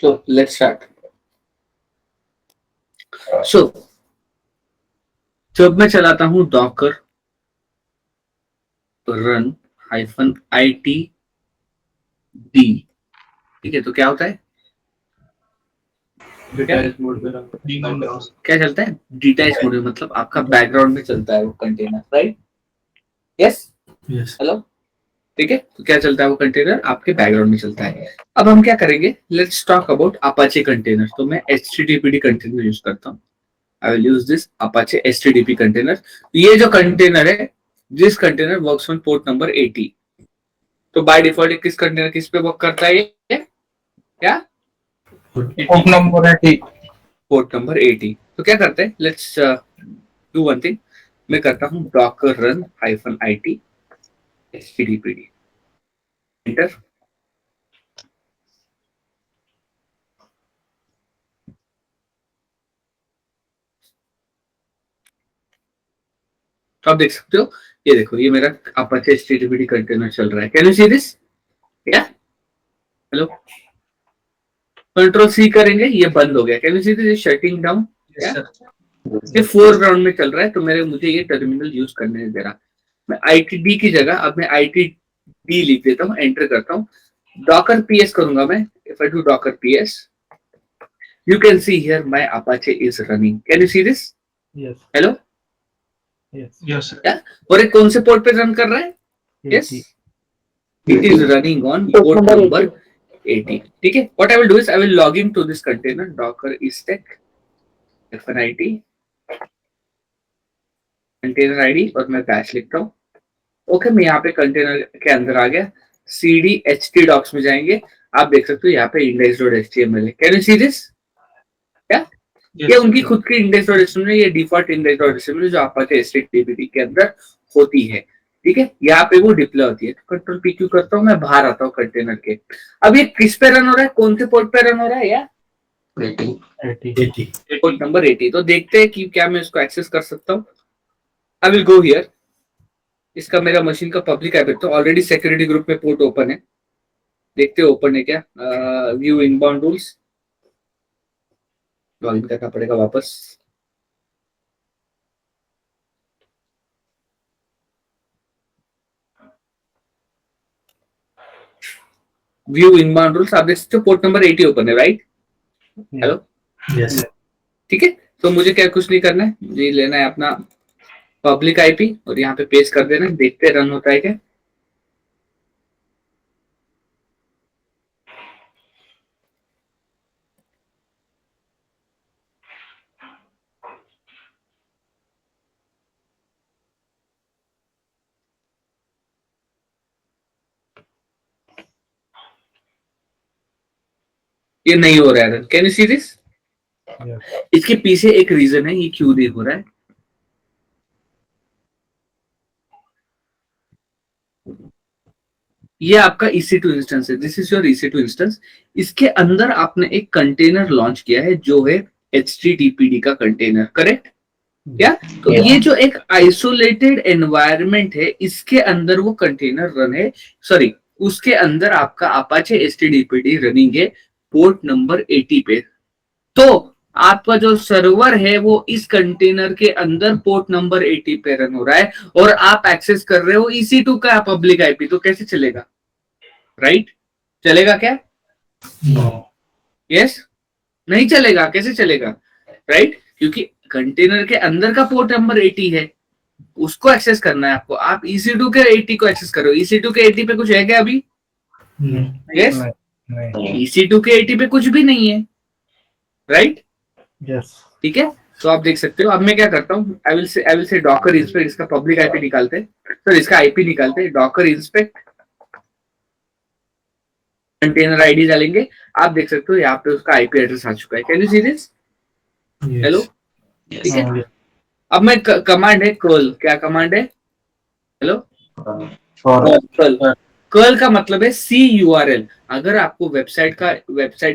So let's start. So जब मैं चलाता हूं डॉकर रन -it डी, ठीक है, तो क्या होता है? डिटैच मोड पे क्या चलता है? डिटैच मोड में, मतलब आपका बैकग्राउंड में चलता है वो container, right? Yes yes hello, ठीक है। तो क्या चलता है वो कंटेनर? आपके बैकग्राउंड में चलता है। अब हम क्या करेंगे, let's talk about Apache container. तो मैं HTTPD कंटेनर यूज करता हूँ। I will use this Apache HTTP container. ये जो कंटेनर है, this container works on port number 80। तो बाय डिफॉल्ट किस कंटेनर किस पे वर्क करता है ये? क्या? Port number 80। Port number 80। तो क्या करते हैं, लेट्स डू वन थिंग। मैं करता हूँ Docker run -it HTTPD, enter. तो आप देख सकते हो, ये देखो, ये मेरा अपाचे HTTPD कंटेनर चल रहा है। Can you see this? क्या? हेलो, कंट्रोल सी करेंगे, ये बंद हो गया। Can you see this? Shutting down. ये फोरग्राउंड में चल रहा है, तो मुझे ये टर्मिनल यूज करने नहीं दे रहा। मैं ITD की जगह अब मैं ITD लिख देता हूँ, एंटर करता हूँ। डॉकर PS करूंगा मैं। If I do Docker PS, you can see here my Apache is running. Can you see this? Yes. Hello? Yes. Yeah? और ये कौन से पोर्ट पे रन कर रहा है? Yes. It is running on port number 80. ठीक है? What I will do is I will log into this container docker istek -it container ID, और मैं बैश लिखता हूँ। ओके, मैं यहाँ पे कंटेनर के अंदर आ गया। CD htdocs में जाएंगे। आप देख सकते हो यहाँ पे index.html है। Can you see this? क्या? ये उनकी खुद की index.html है, ये डिफॉल्ट index.html जो Apache HTTPD के अंदर होती है। ठीक है, यहाँ पे वो डिप्लॉय होती है। कंट्रोल PQ करता हूँ, मैं बाहर आता हूँ कंटेनर के। अब ये किस पे रन हो रहा है, कौन से पोर्ट पे रन हो रहा है? यार 80 पोर्ट नंबर 80। तो देखते हैं कि क्या मैं इसको एक्सेस कर सकता हूँ। I will go here. इसका मेरा मशीन का पब्लिक ऐप है, तो ऑलरेडी सिक्योरिटी ग्रुप में पोर्ट ओपन है। देखते हैं ओपन है क्या। व्यू इनबाउंड रूल्स, लॉगिन करना पड़ेगा वापस। व्यू इनबाउंड रूल्स, आप देख सकते हो पोर्ट नंबर 80 ओपन है, राइट? Hello, yes. ठीक है। तो मुझे क्या कुछ नहीं करना है, मुझे लेना है अपना पब्लिक IP और यहाँ पे पेस्ट कर देना है। देखते हैं रन होता है क्या। ये नहीं हो रहा है run. Can you see this? इसके पीछे एक रीजन है, ये क्यों नहीं हो रहा है। ये आपका EC2 इंस्टेंस है। This is your EC2 instance. इसके अंदर आपने एक कंटेनर लॉन्च किया है जो है HTTPD का कंटेनर, करेक्ट? क्या? तो ये जो एक आइसोलेटेड एनवायरनमेंट है, इसके अंदर वो कंटेनर रन है। सॉरी, उसके अंदर आपका अपाचे HTTPD रनिंग है पोर्ट नंबर 80 पे। तो आपका जो सर्वर है वो इस कंटेनर के अंदर पोर्ट नंबर 80 पे रन हो रहा है, और आप एक्सेस कर रहे हो EC2 का पब्लिक IP। तो कैसे चलेगा, राइट? चलेगा क्या? यस, नहीं चलेगा। कैसे चलेगा, राइट? क्योंकि कंटेनर के अंदर का पोर्ट नंबर 80 है, उसको एक्सेस करना है आपको। आप EC2 के 80 को एक्सेस करो। EC2 के 80 पे कुछ है क्या अभी? यस, EC2 के 80 पे कुछ भी नहीं है, राइट? यस। ठीक है, तो आप देख सकते हो। अब मैं क्या करता हूँ, I will say Docker inspect. इसका पब्लिक IP निकालते हैं, सर इसका IP निकालते हैं। डॉकर इंस्पेक्ट कंटेनर आईडी डालेंगे। आप देख सकते हो यहाँ पे उसका IP एड्रेस आ चुका है। Can you see this? Hello, ठीक है। अब मैं कमांड है कर्ल। क्या कमांड है? हेलो, कर्ल का मतलब है CURL। अगर आपको वेबसाइट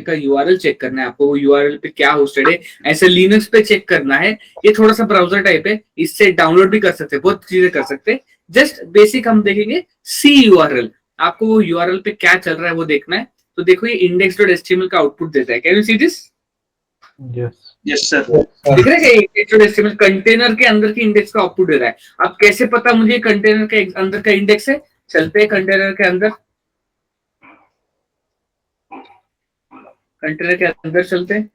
का URL चेक करना है, आपको वो URL पे क्या होस्टेड है, ऐसे लिनक्स पे चेक करना है। ये थोड़ा सा ब्राउजर टाइप है, इससे डाउनलोड भी कर सकते हैं, बहुत चीजें कर सकते हैं। जस्ट बेसिक हम देखेंगे CURL। आपको वो URL पे क्या चल रहा है वो देखना है। तो देखो ये index.html का आउटपुट देता है। Can you see this? Yes. Yes, sir. दिख रहा है index.html कंटेनर के अंदर की इंडेक्स का आउटपुट दे रहा है। अब कैसे पता मुझे कंटेनर के अंदर का इंडेक्स है? चलते हैं कंटेनर के अंदर, कंटेनर के अंदर चलते हैं।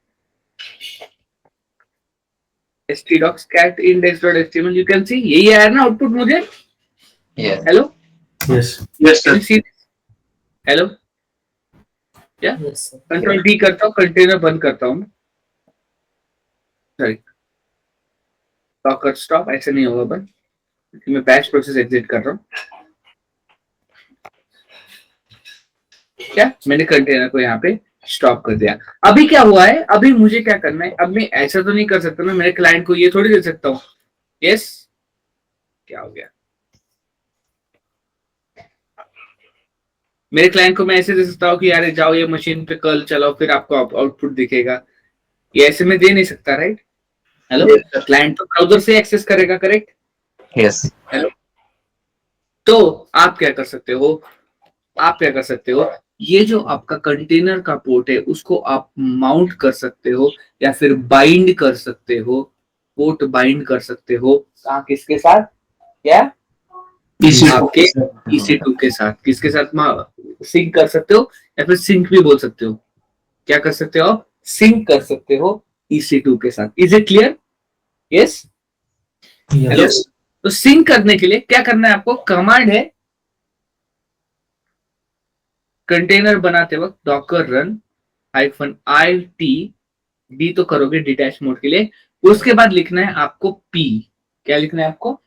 htdocs cat index.html you can see, यही आया ना आउटपुट मुझे? Yeah. Hello, Yes. Yes, can sir. You see? Hello, क्या Yes. Sir. कंट्रोल डी करता हूँ, कंटेनर बंद करता हूँ। सॉरी, डॉकर स्टॉप, ऐसे नहीं होगा बंद, क्योंकि मैं बैश प्रोसेस एग्जिट कर रहा हूँ। क्या मैंने कंटेनर को यहाँ पे स्टॉप कर दिया। अभी क्या हुआ है, अभी मुझे क्या करना है? अब मैं ऐसा तो नहीं कर सकता, मैं मेरे क्लाइंट को ये थोड़ी दे सकता हूँ। यस, क्या हो गया? मेरे क्लाइंट को मैं ऐसे दे सकता हूँ कि यार जाओ ये मशीन पे कल चलाओ, फिर आपको आउटपुट दिखेगा। ये ऐसे में दे नहीं सकता, राइट? हेलो, क्लाइंट तो ब्राउजर से एक्सेस करेगा, करेक्ट? Yes. हेलो, तो आप क्या कर सकते हो? आप क्या कर सकते हो, ये जो आपका कंटेनर का पोर्ट है उसको आप माउंट कर सकते हो या फिर बाइंड कर सकते हो, पोर्ट बाइंड कर सकते हो। कहाँ, किसके साथ? क्या? आपके EC2 के साथ। किसके साथ सिंक कर सकते हो, या फिर सिंक भी बोल सकते हो। क्या कर सकते हो आप? सिंक कर सकते हो EC2 के साथ। Is it clear? Yes, hello. Yes. तो सिंक करने के लिए क्या करना है आपको? कमांड है कंटेनर बनाते वक्त डॉकर रन -it, डी तो करोगे डिटैच मोड के लिए। उसके बाद लिखना है आपको पी। क्या लिखना है आपको?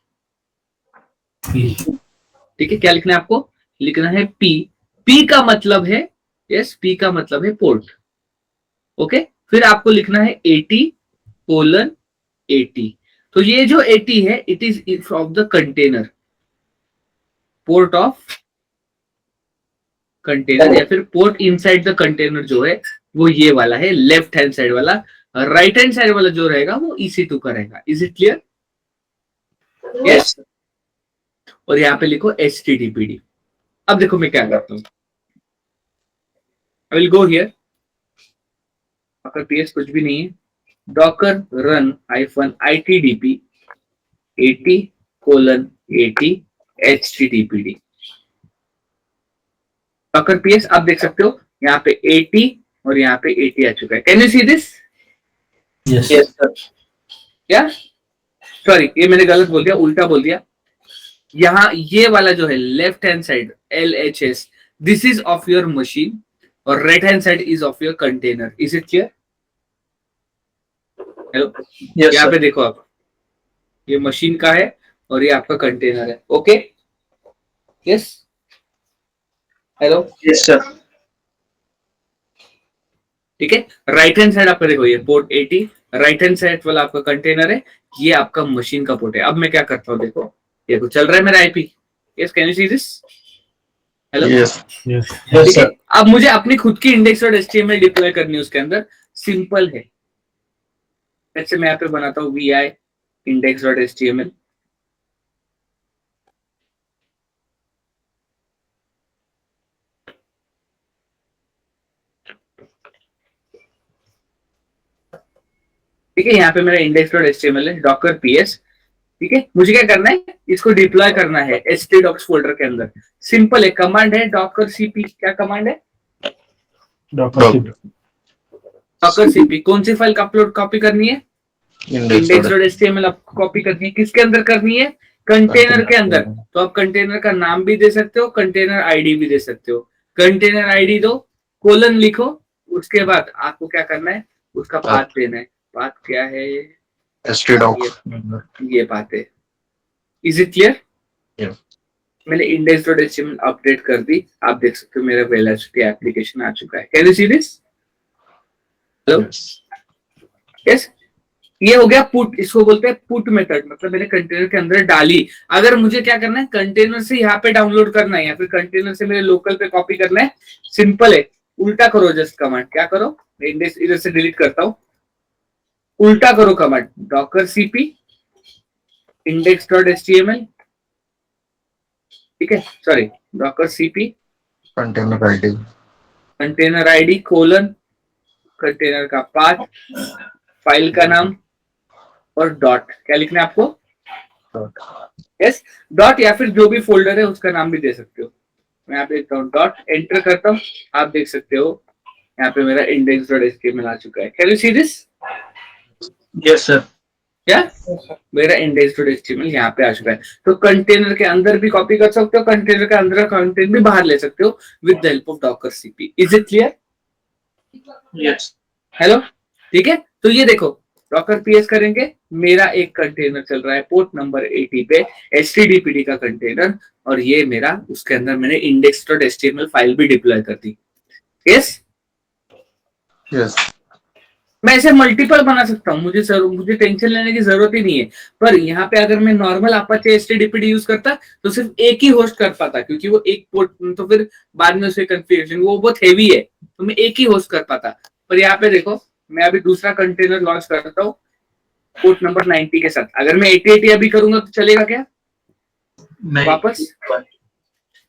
ठीक है, क्या लिखना है आपको? लिखना है पी। पी का मतलब है, यस, पी का मतलब है पोर्ट। ओके, फिर आपको लिखना है 80:80। तो ये जो 80 है, it is of the container, port of container, या फिर पोर्ट इनसाइड द कंटेनर जो है वो ये वाला है, लेफ्ट हैंड साइड वाला। राइट हैंड साइड वाला जो रहेगा वो EC2 का रहेगा। Is it clear? यस। और यहाँ पे लिखो HTTPD। अब देखो मैं क्या करता हूँ, I will go here, Docker PS कुछ भी नहीं है, Docker run -itdp 80:80 HTTPD। Docker PS आप देख सकते हो यहाँ पे 80 और यहाँ पे 80 आ चुका है। Can you see this? Yes. Yes, sir. क्या? सॉरी, ये मैंने गलत बोल दिया, उल्टा बोल दिया। यहाँ ये वाला जो है left hand side LHS, this is of your machine, और right hand side is of your container. Is it clear? Hello, Yes, यहाँ sir. पे देखो आप, ये मशीन का है और ये आपका कंटेनर है। Okay, yes, hello, Yes, sir. ठीक है। राइट हैंड साइड आपका देखो, ये पोर्ट 80, राइट हैंड साइड वाला आपका कंटेनर है, ये आपका मशीन का पोर्ट है। अब मैं क्या करता हूँ, देखो ये तो चल रहा है मेरा IP। Yes, can you see this? Hello, Yes. Yes. Yes, ठीक है। sir. अब मुझे अपनी खुद की index.html डिप्लॉय करनी है उसके अंदर। सिंपल है, जैसे मैं यहाँ पे बनाता हूँ vi index.html। ठीक है, यहाँ पे मेरा index.html है, डॉकर PS। ठीक है, मुझे क्या करना है, इसको डिप्लॉय करना है htdocs फोल्डर के अंदर। सिंपल है, कमांड है डॉकर cp। क्या कमांड है? Docker. Docker cp। कौन सी फाइल अपलोड कॉपी करनी है? index.html आपको कॉपी करनी है। किसके अंदर करनी है? कंटेनर के अंदर। तो आप कंटेनर का नाम भी दे सकते हो, कंटेनर आईडी भी दे सकते हो। कंटेनर आईडी दो, कोलन लिखो, उसके बाद आपको क्या करना है, उसका पाथ देना है। पाथ क्या है? htdocs. ये पाथ है। Is it clear? Yeah. मैंने index.html अपडेट कर दी, आप देख सकते हो मेरा वेलोसिटी एप्लीकेशन आ चुका है। Can you see this? Hello, yes. ये हो गया पुट, इसको बोलते हैं पुट मेथड, मतलब मैंने कंटेनर के अंदर डाली। अगर मुझे क्या करना है, कंटेनर से यहाँ पे डाउनलोड करना है या फिर कंटेनर से मेरे लोकल पे कॉपी करना है, सिंपल है, उल्टा करो जस्ट कमांड। क्या करो, इंडेक्स इधर से डिलीट करता हूं, उल्टा करो कमांड, डॉकर cp index.html। ठीक है, sorry, Docker cp Container ID. Container ID colon container का पाथ, फाइल का नाम और डॉट। क्या लिखना है आपको? डॉट। यस, डॉट या फिर जो भी फोल्डर है उसका नाम भी दे सकते हो। मैं यहाँ पे लिखता हूँ डॉट, एंटर करता हूँ। आप देख सकते हो यहाँ पे मेरा index.html आ चुका है। Can you see this? Yes, sir. क्या मेरा index.html यहाँ पे आ चुका है। तो कंटेनर के अंदर भी कॉपी कर सकते हो, कंटेनर के अंदर कंटेंट भी बाहर ले सकते हो with the help of Docker CP. Is it clear? Yes. Hello, ठीक है। तो ये देखो, डॉकर पीएस करेंगे, मेरा एक कंटेनर चल रहा है पोर्ट नंबर 80 पे, एचटीडीपीडी का कंटेनर, और ये मेरा उसके अंदर मैंने index.html फाइल भी डिप्लॉय कर दी। Yes, Yes. मैं ऐसे मल्टीपल बना सकता हूँ, मुझे टेंशन लेने की जरूरत ही नहीं है। पर यहाँ पे अगर मैं नॉर्मल अपाचे एचटीडीपीडी यूज करता तो सिर्फ एक ही होस्ट कर पाता, क्योंकि वो एक पोर्ट, तो फिर बाद में उसे कंफ्यूजन, वो बहुत हेवी है, तो मैं एक ही होस्ट कर पाता। पर यहाँ पे देखो, मैं अभी दूसरा कंटेनर लॉन्च करता हूँ पोर्ट नंबर 90 के साथ। अगर मैं 8080 अभी करूंगा तो चलेगा क्या नहीं. वापस?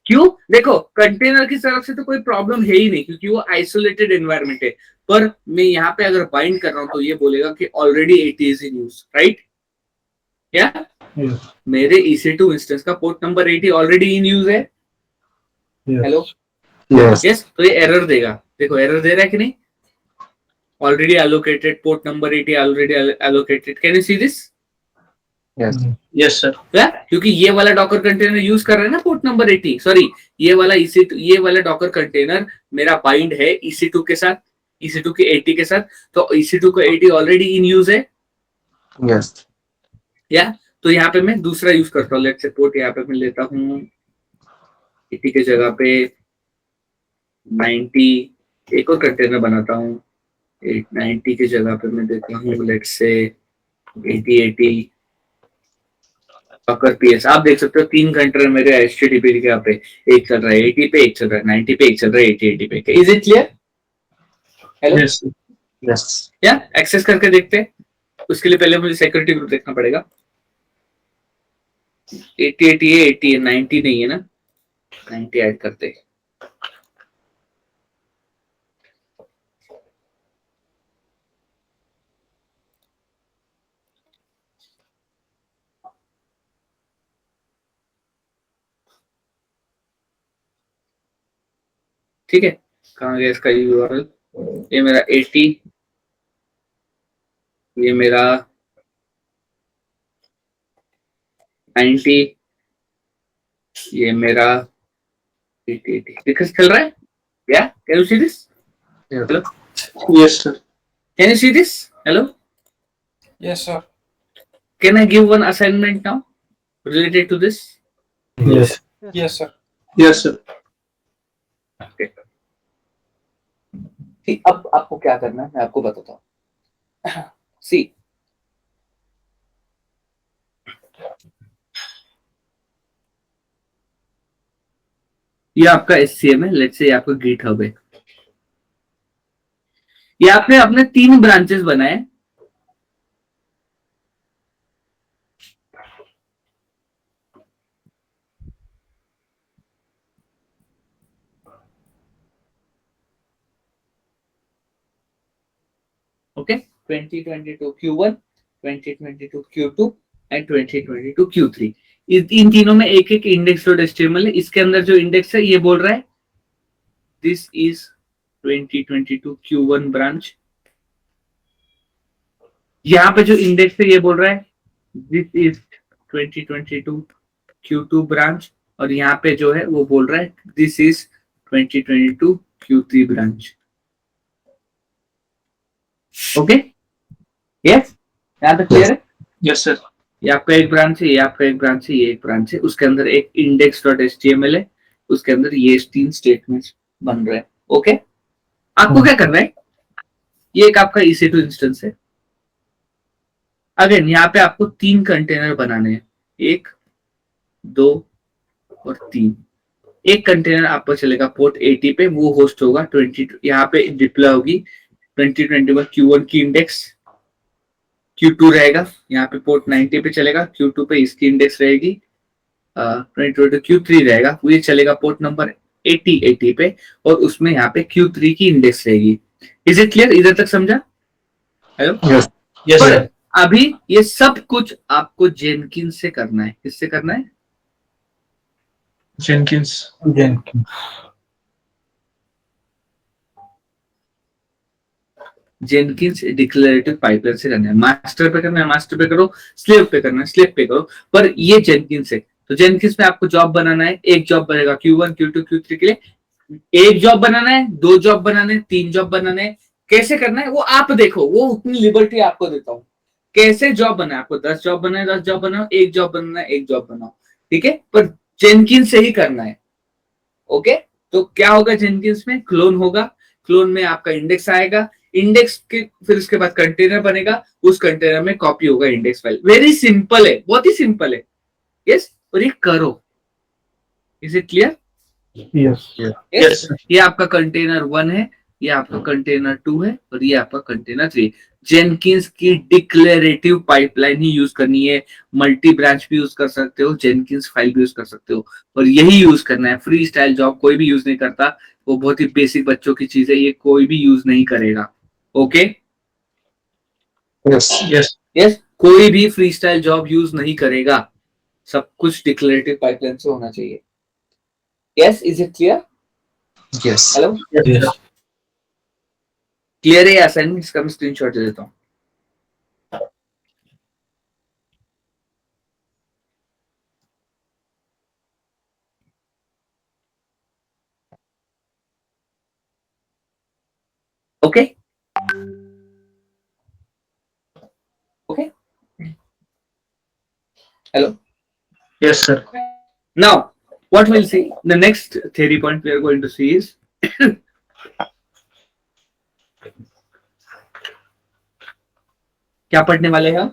क्यों? देखो, कंटेनर की तरफ से तो कोई प्रॉब्लम है ही नहीं, क्योंकि वो आइसोलेटेड एनवायरनमेंट है। पर मैं यहाँ पे अगर बाइंड कर रहा हूँ तो ये बोलेगा कि already 80 is in use, right? क्या Yes. मेरे EC2 इंस्टेंस का port number 80 already in use है? Yes. Hello, Yes. यस। तो ये एरर देगा, देखो एरर दे रहा है कि नहीं? Already allocated, port number 80 already allocated. Can you see this? Yes. Yes, sir. क्या? क्योंकि ये वाला डॉकर कंटेनर यूज कर रहे हैं ना पोर्ट नंबर 80, सॉरी ये वाला EC2, ये वाला डॉकर कंटेनर मेरा बाइंड है EC2 के साथ, EC2 के 80 के साथ। तो EC2 का 80 ऑलरेडी इन यूज है, Yes. या? तो यहाँ पे मैं दूसरा यूज करता हूँ। लेट्स सपोर्ट यहाँ पे मैं लेता हूँ 80 के जगह पे 90, एक और कंटेनर बनाता हूँ 90 की जगह पे मैं देता हूँ लेट्स से 80 डॉकर पीएस। आप देख सकते हो 3 कंटेनर मेरे एचटीटीपी के यहाँ पे, एक चल रहा है 80 पे, एक चल रहा है 90 पे, एक चल रहा है 80 पे। Is it clear? Hello, Yes. sir. Yes. या एक्सेस करके देखते हैं। उसके लिए पहले मुझे सिक्योरिटी ग्रुप देखना पड़ेगा। 80 है, 80 है, 90 नहीं है ना, 90 ऐड करते हैं। ठीक है, कहाँ गया इसका यूआरएल? ये मेरा 80, ये मेरा 90, ये मेरा 80 दिक्कत चल रहा है? या can you see this? Yes. Hello, Yes, sir. Can you see this? Hello, Yes, sir. Can I give one assignment now related to this? Yes. Yes, sir. Yes, sir. अब आपको क्या करना है मैं आपको बताता हूँ। सी, ये आपका SCM है, लेट्स से ये आपका गिटहब है। ये आपने अपने 3 ब्रांचेस बनाए, okay? 2022 Q1, 2022 Q2 and 2022 Q3। इन तीनों में एक एक index.html है। इसके अंदर जो इंडेक्स है ये बोल रहा है दिस इज 2022 Q1 ब्रांच। यहाँ पे जो इंडेक्स है ये बोल रहा है दिस इज 2022 Q2 ब्रांच, और यहाँ पे जो है वो बोल रहा है this is 2022 Q3 branch. Okay, yes, यहाँ तक क्लियर है? Yes, sir. ये आपका एक ब्रांच है, ये आपका एक ब्रांच है, ये एक ब्रांच है, उसके अंदर एक index.html है, उसके अंदर ये 3 स्टेटमेंट्स बन रहे हैं। ओके, आपको क्या करना है? ये एक आपका EC2 इंस्टेंस है। अगेन यहाँ पे आपको 3 कंटेनर बनाने हैं, 1, 2 और 3। एक कंटेनर आपको चलेगा पोर्ट 80 पे, वो होस्ट होगा 20, यहाँ पे डिप्लॉय होगी 2021 Q1 की इंडेक्स, Q2 रहेगा यहाँ पे पोर्ट 90 पे चलेगा, Q2 पे इसकी इंडेक्स रहेगी 2022 Q3 रहेगा, वो ये चलेगा पोर्ट नंबर 80 पे, और उसमें यहाँ पे Q3 की इंडेक्स रहेगी। Is it clear? इधर तक समझा? हेलो? Yes. Yes, पर sir. अभी ये सब कुछ आपको जेनकिंस से करना है। किससे करना है? Jenkins. जेनकिंस डिक्लेरेटिव पाइपलाइन से करना है। मास्टर पे करना है, मास्टर पे करो। स्लेव पे करना है, स्लेव पे करो। पर ये जेनकिंस है, तो जेनकिंस में आपको जॉब बनाना है। एक जॉब बनेगा Q1 Q2 Q3 के लिए। एक जॉब बनाना है, 2 जॉब बनाने हैं, 3 जॉब बनाने हैं। कैसे करना है वो आप देखो, वो उतनी लिबर्टी आपको देता हूँ। कैसे जॉब बनाए, आपको 10 जॉब बनाए, 10 जॉब बनाओ, एक जॉब बनाना है, एक जॉब बनाओ, ठीक है? पर जेनकिंस से ही करना है। ओके, तो क्या होगा जेनकिंस में? क्लोन होगा। क्लोन में आपका इंडेक्स आएगा, इंडेक्स के फिर उसके बाद कंटेनर बनेगा, उस कंटेनर में कॉपी होगा इंडेक्स फाइल। वेरी सिंपल है, बहुत ही सिंपल है। यस, और ये करो। Is it clear? Yes. Yes, sir. ये आपका कंटेनर 1 है, ये आपका कंटेनर 2 है, और ये आपका कंटेनर 3। जेनकिंस की डिक्लेरेटिव पाइपलाइन ही यूज करनी है। मल्टी ब्रांच भी यूज कर सकते हो, जेनकिंस फाइल भी यूज कर सकते हो, और यही यूज करना है। फ्री स्टाइल जॉब कोई भी यूज नहीं करता, वो बहुत ही बेसिक बच्चों की चीज है, ये कोई भी यूज नहीं करेगा। ओके? Yes. Yes. यस, कोई भी फ्री स्टाइल जॉब यूज नहीं करेगा। सब कुछ डिक्लेरेटिव पाइपलाइन से होना चाहिए। Yes, is it clear? Yes. Hello? Yes. Clear है? असाइनमेंट इसका मैं स्क्रीनशॉट दे देता हूँ। Okay? Okay, hello? Yes, sir. Now, what we'll see, the next theory point we are going to see is क्या पढ़ने वाले हैं हम?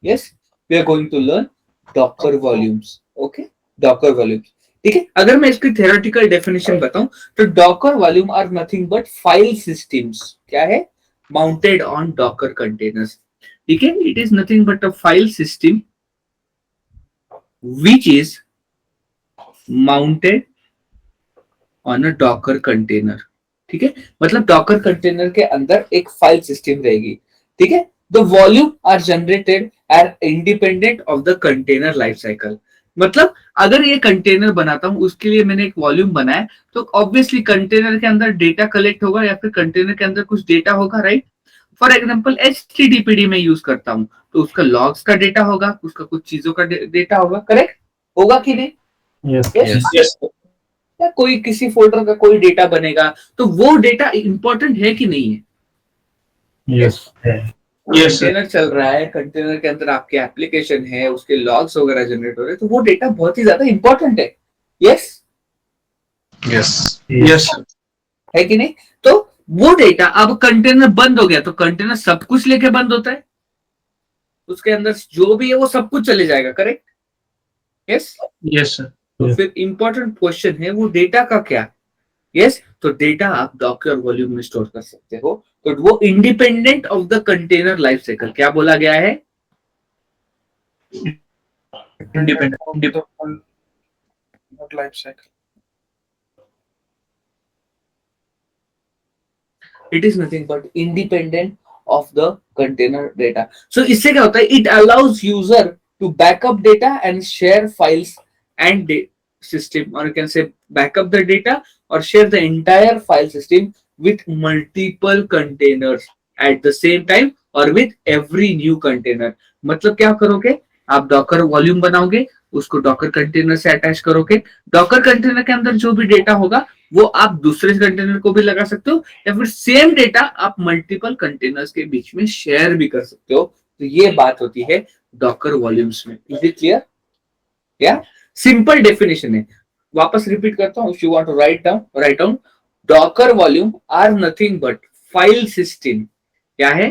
Yes, we are going to learn Docker volumes. Okay, Docker volumes. ठीक है, अगर मैं इसकी theoretical definition बताऊं तो Docker volume are nothing but file systems. क्या है? Mounted on Docker containers. ठीक है, it is nothing but a file system which is mounted on a Docker container. ठीक है, मतलब डॉकर कंटेनर के अंदर एक फाइल सिस्टम रहेगी। ठीक है, the volume are generated are independent of the container life cycle. मतलब अगर ये कंटेनर बनाता हूं, उसके लिए मैंने एक वॉल्यूम बनाया, तो ऑब्वियसली कंटेनर के अंदर डेटा कलेक्ट होगा, या फिर कंटेनर के अंदर कुछ डेटा होगा, राइट? फॉर एग्जाम्पल HTTPD में यूज करता हूं, तो उसका लॉग्स का डेटा होगा, उसका कुछ चीजों का डेटा होगा, करेक्ट? होगा कि नहीं? Yes. Yes. Yes. या कोई किसी फोल्डर का कोई डेटा बनेगा, तो वो डेटा इंपॉर्टेंट है कि नहीं है? Yes. Yes, sir. कंटेनर चल रहा है, कंटेनर के अंदर आपके एप्लीकेशन है, उसके लॉग्स वगैरह जनरेट हो रहे हैं, तो वो डेटा बहुत ही ज्यादा इंपॉर्टेंट है। Yes, Yes. Yes, sir. है कि नहीं? तो वो डेटा, अब कंटेनर बंद हो गया, तो कंटेनर सब कुछ लेके बंद होता है, उसके अंदर जो भी है वो सब कुछ चले जाएगा, करेक्ट? यस। Yes, sir. तो फिर इंपॉर्टेंट क्वेश्चन है, वो डेटा का क्या? यस, तो डेटा आप डॉकर वॉल्यूम में स्टोर कर सकते हो, तो वो independent of the container life cycle. क्या बोला गया है? Independent. Not life cycle. It is nothing but independent of the container data. So इससे क्या होता है? It allows user to backup data and share files and system, or you can say backup the data or share the entire file system with multiple containers at the same time or with every new container. मतलब क्या करोगे? आप Docker volume बनाओगे, उसको Docker container से attach करोगे, Docker container के अंदर जो भी डेटा होगा वो आप दूसरे कंटेनर को भी लगा सकते हो, या फिर सेम डेटा आप मल्टीपल कंटेनर्स के बीच में शेयर भी कर सकते हो। तो ये बात होती है डॉकर वॉल्यूम्स में। Is it clear? या सिंपल डेफिनेशन है, वापस रिपीट करता हूं। If you want to write down docker volume are nothing but file system. क्या है?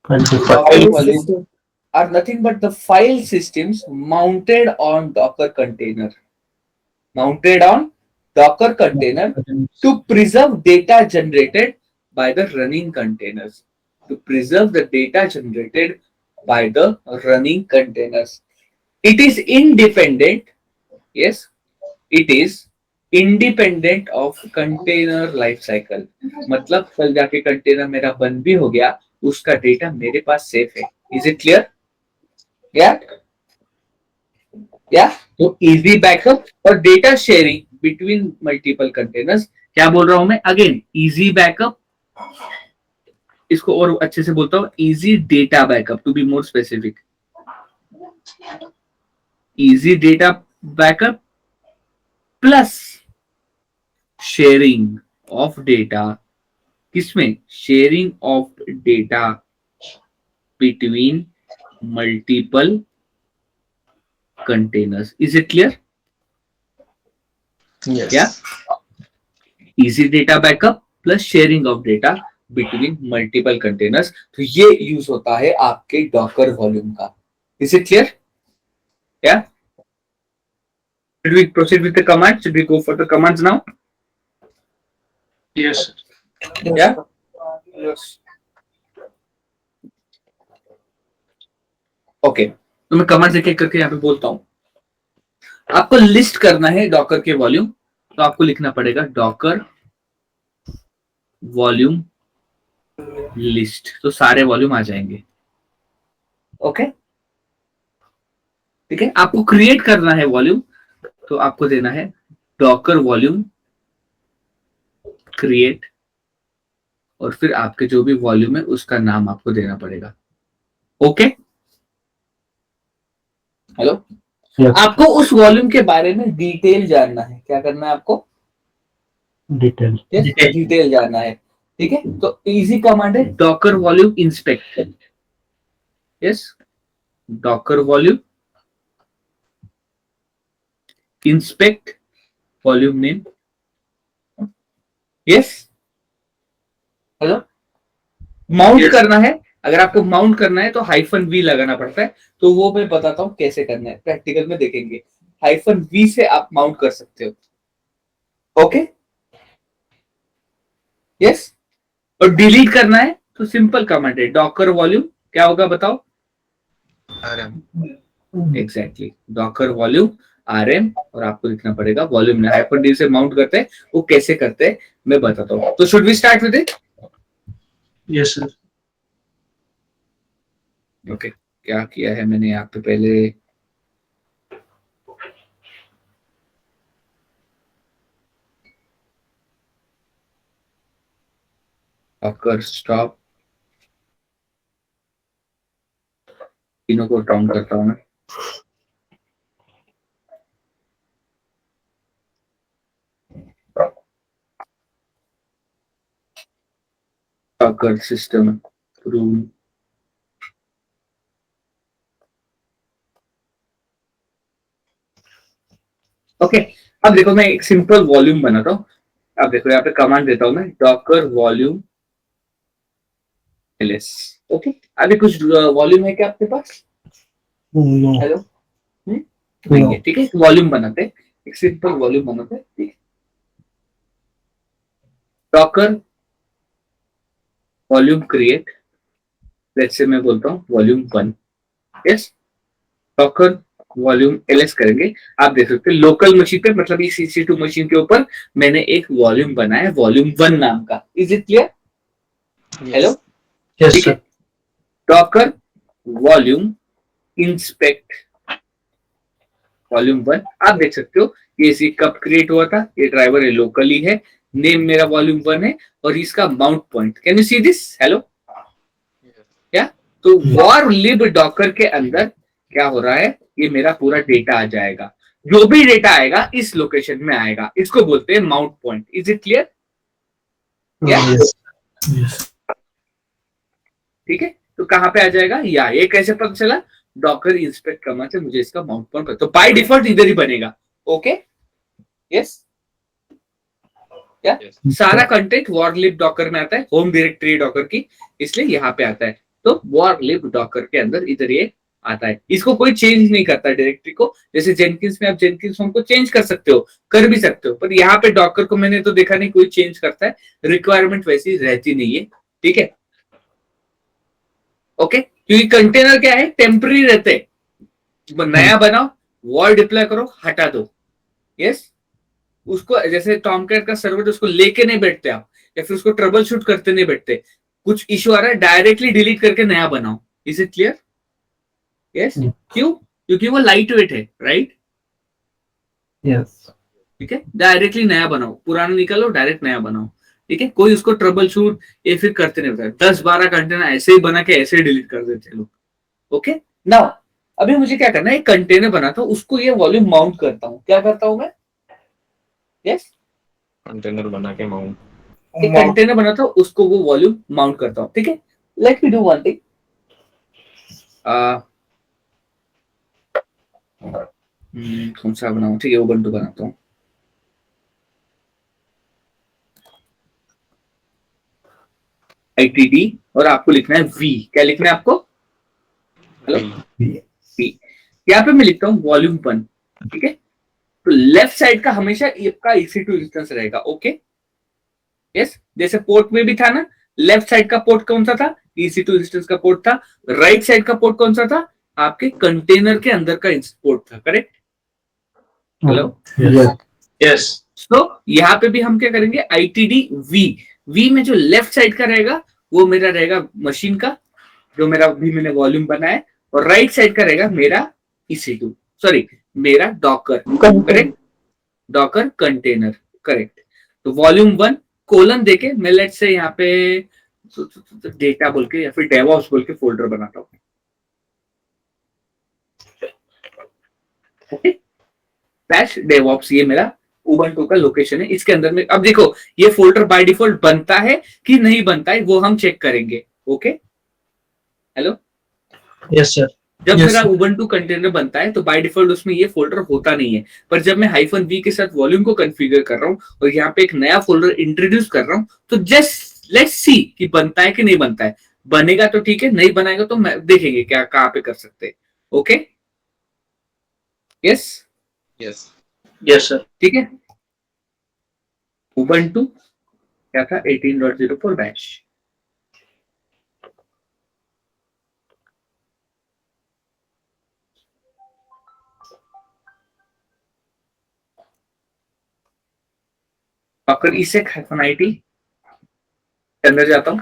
Docker volume are nothing but the file systems mounted on Docker container. Mounted on Docker container to preserve data generated by the running containers. To preserve the data generated by the running containers. It is independent. Yes, it is independent of container life cycle, मतलब कल जाके container मेरा बंद भी हो गया, उसका data मेरे पास सेफ है। Is it clear? या तो इजी बैकअप और data sharing between multiple containers. क्या बोल रहा हूं मैं अगेन? इजी बैकअप, इसको और अच्छे से बोलता हूं easy data backup, to be more specific. Easy data backup plus sharing of data, किसमें? Sharing of data between multiple containers. Is it clear? Yes. क्या? Easy data backup plus sharing of data between multiple containers. तो ये use होता है आपके Docker volume का। Is it clear? क्या? Should we proceed with the command? Should we go for the commands now? Yes, sir. Yeah? Yes. Okay, तो मैं command एक एक करके यहाँ पे बोलता हूं। आपको लिस्ट करना है डॉकर के वॉल्यूम, तो आपको लिखना पड़ेगा डॉकर वॉल्यूम लिस्ट, तो सारे वॉल्यूम आ जाएंगे। ओके, ठीक है। आपको क्रिएट करना है वॉल्यूम, तो आपको देना है डॉकर वॉल्यूम क्रिएट, और फिर आपके जो भी वॉल्यूम है उसका नाम आपको देना पड़ेगा। Okay, hello? Yes. आपको उस वॉल्यूम के बारे में डिटेल जानना है। क्या करना है आपको? डिटेल। डिटेल जानना है। ठीक है, तो इजी कमांड है Docker volume inspect. Yes, Docker volume inspect volume name. Yes, hello? Mount Yes. करना है, अगर आपको माउंट करना है तो हाइफन वी लगाना पड़ता है, तो वो मैं बताता हूं कैसे करना है, प्रैक्टिकल में देखेंगे। हाइफन वी से आप माउंट कर सकते हो। Okay, yes. और डिलीट करना है तो सिंपल कमांड है डॉकर वॉल्यूम, क्या होगा बताओ? RM. Exactly, Docker volume RM, और आपको लिखना पड़ेगा वॉल्यूम में। हाइफन डी से माउंट करते हैं, वो कैसे करते हैं मैं बताता हूँ। तो should we start with it? Yes, sir. Okay, क्या किया है मैंने यहाँ पे पहले? डॉकर स्टॉप, तीनों को काउंट करता हूँ मैं। Docker system rule, okay. अब देखो मैं एक सिंपल वॉल्यूम बनाता हूँ। अब देखो यहाँ पे कमांड देता हूँ मैं डॉकर वॉल्यूम एलएस। ओके, अभी कुछ वॉल्यूम है क्या आपके पास? नो। हेलो? नहीं है, ठीक है। वॉल्यूम बनाते हैं, एक सिंपल वॉल्यूम बनाते हैं, ठीक है। Docker volume create, let's say मैं बोलता हूँ volume 1। Yes, Docker volume LS करेंगे। आप देख सकते हैं लोकल मशीन पे, मतलब इस EC2 मशीन के ऊपर मैंने एक वॉल्यूम बनाया है वॉल्यूम 1 नाम का। Is it clear? Hello? Yes, ठीक है। sir. Docker volume inspect volume 1, आप देख सकते हो ये इसी कब क्रिएट हुआ था। ये ड्राइवर है, लोकली है, नेम मेरा वॉल्यूम 1 है, और इसका mount point, can you see this? Hello? क्या? तो वॉर लिब डॉकर के अंदर क्या हो रहा है, ये मेरा पूरा डेटा आ जाएगा। जो भी डेटा आएगा इस लोकेशन में आएगा, इसको बोलते हैं mount point. Is it clear? Yes. ठीक है, तो कहां पे आ जाएगा? या ये कैसे पता चला? डॉकर इंस्पेक्ट करना से मुझे इसका माउंट पॉइंट पता, तो बाय डिफॉल्ट इधर ही बनेगा। Okay, yes. क्या? सारा कंटेंट वॉरलिब डॉकर में आता है, होम डायरेक्टरी डॉकर की, इसलिए यहाँ पे आता है। तो वॉरलिब डॉकर के अंदर इधर ये आता है। इसको कोई चेंज नहीं करता डायरेक्टरी को। जैसे जेनकिंस में आप जेनकिंस फॉर्म को चेंज कर सकते हो, कर भी सकते हो, पर यहाँ पे डॉकर को मैंने तो देखा नहीं कोई चेंज करता है, रिक्वायरमेंट वैसी रहती नहीं है। ठीक है, ओके। क्योंकि कंटेनर क्या है, टेम्पररी रहते हैं। नया बनाओ, वॉल डिप्लॉय करो, हटा दो। यस, उसको जैसे टॉमकैट का सर्वर उसको लेके नहीं बैठते आप, या फिर उसको ट्रबल शूट करते नहीं बैठते, कुछ इश्यू आ रहा है डायरेक्टली डिलीट करके नया बनाओ। Is it clear? Yes. Yeah. क्यों? क्योंकि वो लाइट वेट है, राइट? Yes. ठीक है, डायरेक्टली नया बनाओ, पुराना निकालो डायरेक्ट नया बनाओ। ठीक है, कोई उसको ट्रबल शूट ये फिर करते नहीं बताया, 10-12 कंटेनर ऐसे ही बना के ऐसे ही डिलीट कर देते हैं लोग। ओके, नाउ अभी मुझे क्या करना है, एक कंटेनर बनाता हूँ, उसको ये वॉल्यूम माउंट करता हूँ। क्या करता हूँ मैं? यस, कंटेनर बना के माउंट। एक कंटेनर बनाता हूँ, उसको वो वॉल्यूम माउंट करता हूँ। ठीक है, let me do one thing. कौन सा बनाऊं? ठीक है, उबंटू बनाता हूँ। ITD और आपको लिखना है V। क्या लिखना है आपको? Hello, V। यहाँ पे मैं लिखता हूँ वॉल्यूम 1। ठीक है, तो लेफ्ट साइड का हमेशा आपका EC2 इंस्टेंस रहेगा। ओके, यस, जैसे पोर्ट में भी था ना, लेफ्ट साइड का पोर्ट कौन सा था? EC2 इंस्टेंस का पोर्ट था। राइट साइड का पोर्ट कौन सा था? आपके कंटेनर के अंदर का पोर्ट था, करेक्ट? Hello, Yes. Yes. तो यहाँ पे भी हम क्या करेंगे? ITD V में जो लेफ्ट साइड का रहेगा वो मेरा रहेगा मशीन का, जो मेरा भी मैंने वॉल्यूम बनाया है, और राइट साइड का रहेगा मेरा EC2, सॉरी मेरा Docker, correct? Docker container, correct. तो वॉल्यूम 1 कोलन देके मैं लेट से यहाँ पे डेटा बोल के या फिर डेवऑप्स बोल के फोल्डर बनाता हूँ। ओके, बैश डेवऑप्स, ये मेरा उबंटू का लोकेशन है। इसके अंदर में अब देखो ये फोल्डर बाय डिफॉल्ट बनता है कि नहीं बनता है वो हम चेक करेंगे। Okay, hello, Yes, sir. जब Yes, मेरा sir. उबंटू कंटेनर बनता है तो बाय डिफॉल्ट उसमें ये फोल्डर होता नहीं है, पर जब मैं -v के साथ वॉल्यूम को कॉन्फ़िगर कर रहा हूँ और यहाँ पे एक नया फोल्डर इंट्रोड्यूस कर रहा हूँ, तो जस्ट लेट्स सी कि बनता है कि नहीं बनता है। बनेगा तो ठीक है, नहीं बनाएगा तो मैं देखेंगे क्या कहाँ पे कर सकते हैं। Okay, yes, yes. Yes, sir. ठीक है। उबंटू क्या था? 18.04 बैश। डॉकर ESEC -IT के अंदर जाता हूँ,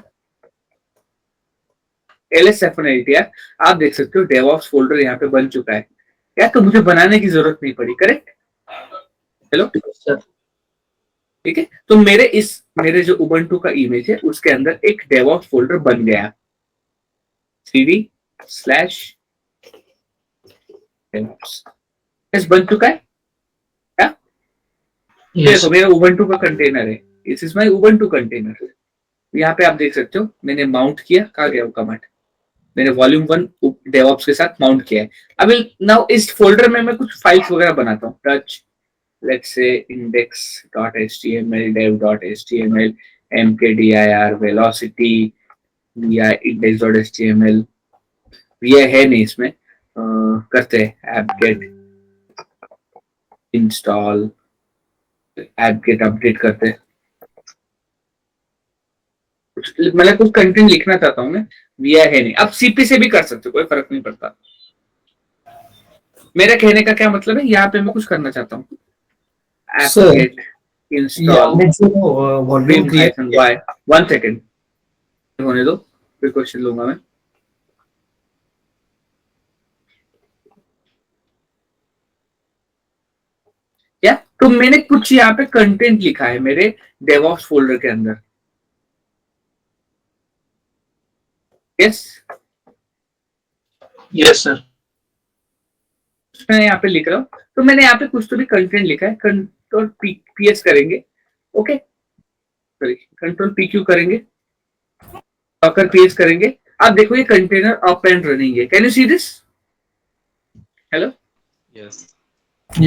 LS-IT यार, आप देख सकते हो डेवऑप्स फोल्डर यहाँ पे बन चुका है यार, तो मुझे बनाने की जरूरत नहीं पड़ी, करेक्ट? Hello, Yes, sir. ठीक है, तो मेरे जो उबंटू का इमेज है उसके अंदर एक डेवऑप्स फोल्डर बन गया, cd/DevOps बन चुका है क्या? Yes. देखो मेरा उबंटू का कंटेनर है, this is my Ubuntu container. यहाँ पे आप देख सकते हो मैंने माउंट किया, कहाँ गया वो कमांड? मैंने वॉल्यूम 1 डेवऑप्स के साथ माउंट किया है। अब नाउ इस फोल्डर में मैं कुछ फाइल्स वगैरह बनाता हूँ, touch let's say index.html, dev.html, mkdir, velocity, vi index.html, vi है नहीं इसमें, करते हैं apt-get install, apt-get अपडेट करते हैं। मतलब कुछ कंटेंट लिखना चाहता हूँ मैं, vi है नहीं, अब CP से भी कर सकते हो, कोई फर्क नहीं पड़ता। मेरा कहने का क्या मतलब है, यहाँ पे मैं कुछ करना चाहता हूँ, Sir, apt-get install हमने जो वॉल्यूम क्रिएट किया -y, 1 सेकेंड होने दो, फिर क्वेश्चन लूंगा मैं। क्या? तो मैंने कुछ यहाँ पे कंटेंट लिखा है मेरे डेवऑप्स फोल्डर के अंदर। Yes, Yes, sir. मैं यहाँ पे लिख रहा हूँ, तो मैंने यहाँ पे कुछ तो भी कंटेंट लिखा है, कंट्रोल PS करेंगे। ओके, सॉरी कंट्रोल PQ करेंगे, डॉकर PS करेंगे। आप देखो ये कंटेनर अप एंड रनिंग है, can you see this? Hello, yes.